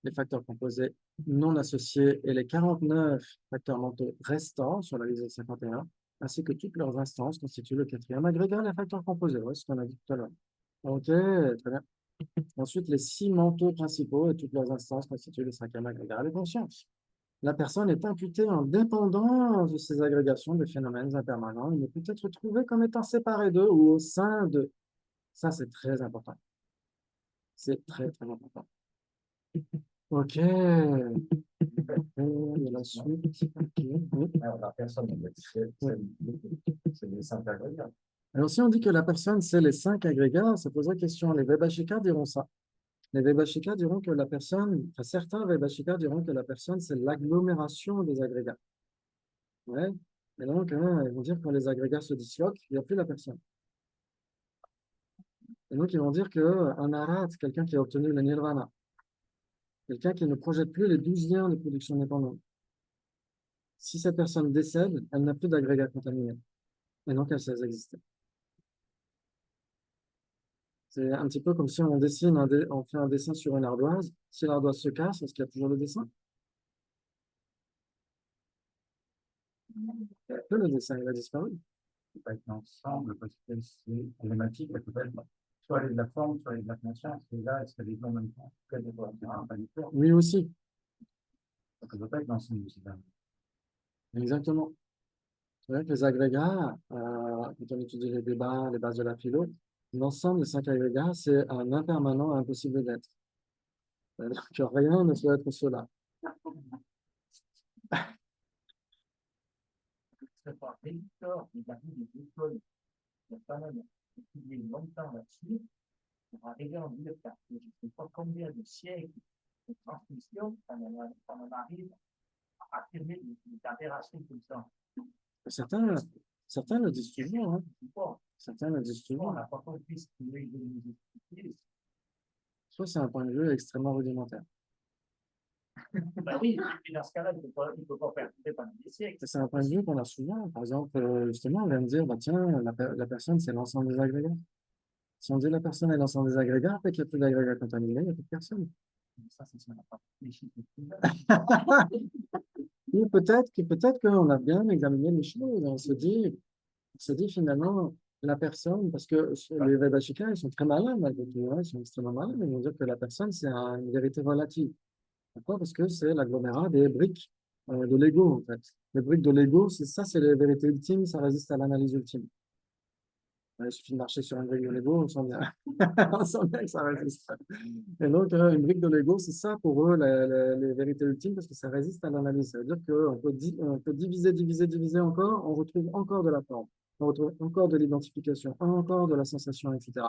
Les facteurs composés non associés et les 49 facteurs mentaux restants sur la liste de 51, ainsi que toutes leurs instances constituent le quatrième agrégat des facteurs composés. Ouais, c'est ce qu'on a dit tout à l'heure. Ok, très bien. Ensuite, les 6 mentaux principaux et toutes leurs instances constituent le cinquième agrégat des consciences. La personne est imputée en dépendance de ces agrégations de phénomènes impermanents et ne peut être trouvée comme étant séparée d'eux ou au sein d'eux. Ça, c'est très important. C'est très, très important. OK. Et la suite. OK. Oui. Alors, la personne, c'est les cinq agrégats. Alors, si on dit que la personne, c'est les 5 agrégats, ça poserait question. Les Vaibhashikas diront ça. Les Vaibhashikas diront que la personne, enfin, certains Vaibhashikas diront que la personne, c'est l'agglomération des agrégats. Ouais. Et donc, ils vont dire que quand les agrégats se disloquent, il n'y a plus la personne. Et donc, ils vont dire qu'un arat, quelqu'un qui a obtenu le nirvana, quelqu'un qui ne projette plus les 12 liens de production dépendante, si cette personne décède, elle n'a plus d'agrégat contaminé. Et donc, elle cesse d'exister. C'est un petit peu comme si on dessine on fait un dessin sur une ardoise. Si l'ardoise se casse, est-ce qu'il y a toujours le dessin? Le dessin, il a disparu. C'est pas être l'ensemble, parce que c'est problématique, elle peut être soit elle est de la forme, soit elle est de la conscience, et là, est-ce qu'elle est en même temps? Pas du tout. Oui, aussi. Donc, elle ne peut pas être l'ensemble de ces derniers. Exactement. C'est vrai que les agrégats, quand on étudie les débats, les bases de la philo, l'ensemble des 5 agrégats, c'est un impermanent impossible d'être. C'est-à-dire que rien ne peut être cela. C'est pas Victor, il a vu des écoles, il y a pas mal étudié longtemps là-dessus, pour arriver à dire que je ne sais pas combien de siècles de transmission, on arrive à affirmer des aberrations comme ça. Certains, certains le disent toujours, hein. Bon, Certains le disent on toujours. n'a pas compris ce qu'il voulait nous expliquer. Soit c'est un point de vue extrêmement rudimentaire. Ben oui, et dans ce cas-là, il ne peut pas faire pendant des siècles. C'est un point de vue qu'on a souvent. Par exemple, justement, on vient de dire, bah, tiens, la personne, c'est l'ensemble des agrégats. Si on dit la personne est l'ensemble des agrégats, après qu'il n'y a plus d'agrégats contaminés, il n'y a plus de personne. Ça, c'est ce qu'on n'a pas réfléchi. Ou peut-être qu'on a bien examiné les choses. On se dit finalement, la personne, parce que les Vaibhashikas, ils sont très malins, malgré tout, hein, ils sont extrêmement malins, mais ils vont dire que la personne, c'est une vérité relative. Pourquoi? Parce que c'est l'agglomérat des briques de Lego, en fait. Les briques de Lego, c'est ça, c'est les vérités ultimes, ça résiste à l'analyse ultime. Il suffit de marcher sur une brique de Lego, on sent bien, on sent bien que ça résiste. Et donc, une brique de Lego, c'est ça pour eux, les vérités ultimes, parce que ça résiste à l'analyse. Ça veut dire on peut diviser encore, on retrouve encore de la forme, on retrouve encore de l'identification, encore de la sensation, etc.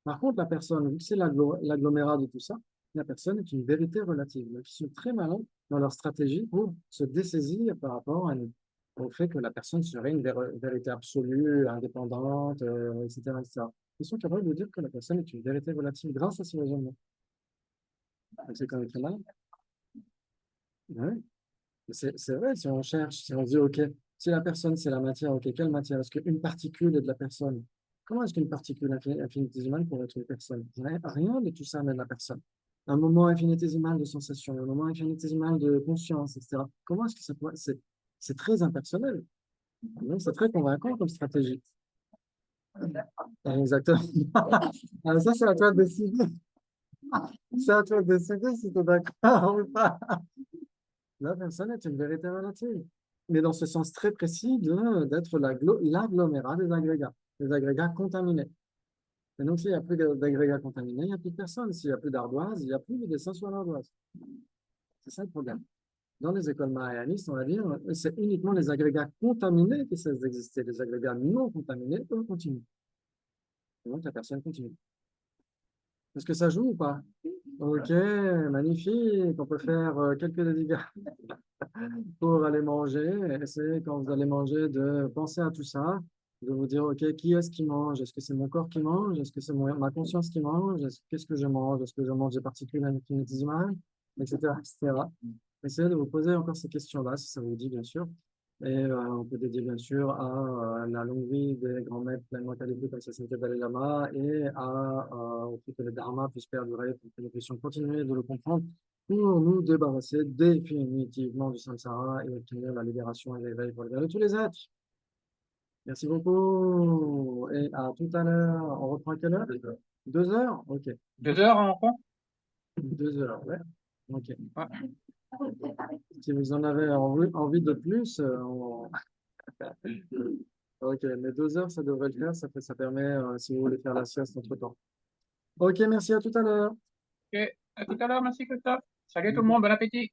Par contre, la personne, vu que c'est l'agglomérat de tout ça, la personne est une vérité relative. Donc, ils sont très malins dans leur stratégie pour se dessaisir par rapport au fait que la personne serait une vérité absolue, indépendante, etc., etc. Ils sont capables de dire que la personne est une vérité relative grâce à ce raisonnement. Donc, c'est quand même très malin. Ouais. C'est vrai, si on cherche, si on dit, OK, si la personne, c'est la matière, OK, quelle matière? Est-ce qu'une particule est de la personne? Comment est-ce qu'une particule infinitésimale pourrait être une personne? Rien de tout ça n'est de la personne. Un moment infinitésimal de sensation, un moment infinitésimal de conscience, etc. Comment est-ce que ça pourrait... C'est très impersonnel. Donc, c'est très convaincant comme stratégie. Exactement. Alors ça, c'est à toi de décider. C'est à toi de décider si tu es d'accord ou pas. La personne est une vérité relative, mais dans ce sens très précis d'être l'agglomérat des agrégats contaminés. Et donc, s'il n'y a plus d'agrégats contaminés, il n'y a plus de personne. S'il n'y a plus d'ardoise, il n'y a plus de dessin sur l'ardoise. C'est ça le problème. Dans les écoles mahayanistes, on va dire, c'est uniquement les agrégats contaminés qui cessent d'exister. Les agrégats non contaminés, eux, continuent. Et donc, la personne continue. Est-ce que ça joue ou pas? Ok, magnifique. On peut faire quelques dégâts pour aller manger. Essayez quand vous allez manger de penser à tout ça, de vous dire, ok, qui est-ce qui mange? Est-ce que c'est mon corps qui mange? Est-ce que c'est ma conscience qui mange? Qu'est-ce que je mange? Est-ce que je mange des particules infinitésimales? Etc., etc. Essayez de vous poser encore ces questions-là, si ça vous dit, bien sûr. Et on peut dédier, bien sûr, à la longue vie des grands maîtres pleinement qualifiés comme Saint Dalai Lama et au fait que le Dharma puisse perdurer pour que nous puissions continuer de le comprendre pour nous débarrasser définitivement du samsara et obtenir la libération et l'éveil pour le bien de tous les êtres. Merci beaucoup et à tout à l'heure. On reprend à quelle heure? 2 heures? Ok. 2 heures en rond? 2 heures, ouais. Ok. Ouais. Si vous en avez envie de plus, ok, mais 2 heures, ça devrait le faire. Ça permet, si vous voulez faire la sieste entre-temps. Ok, merci, à tout à l'heure. Ok, à tout à l'heure, merci Christophe. Salut tout le monde, bon appétit.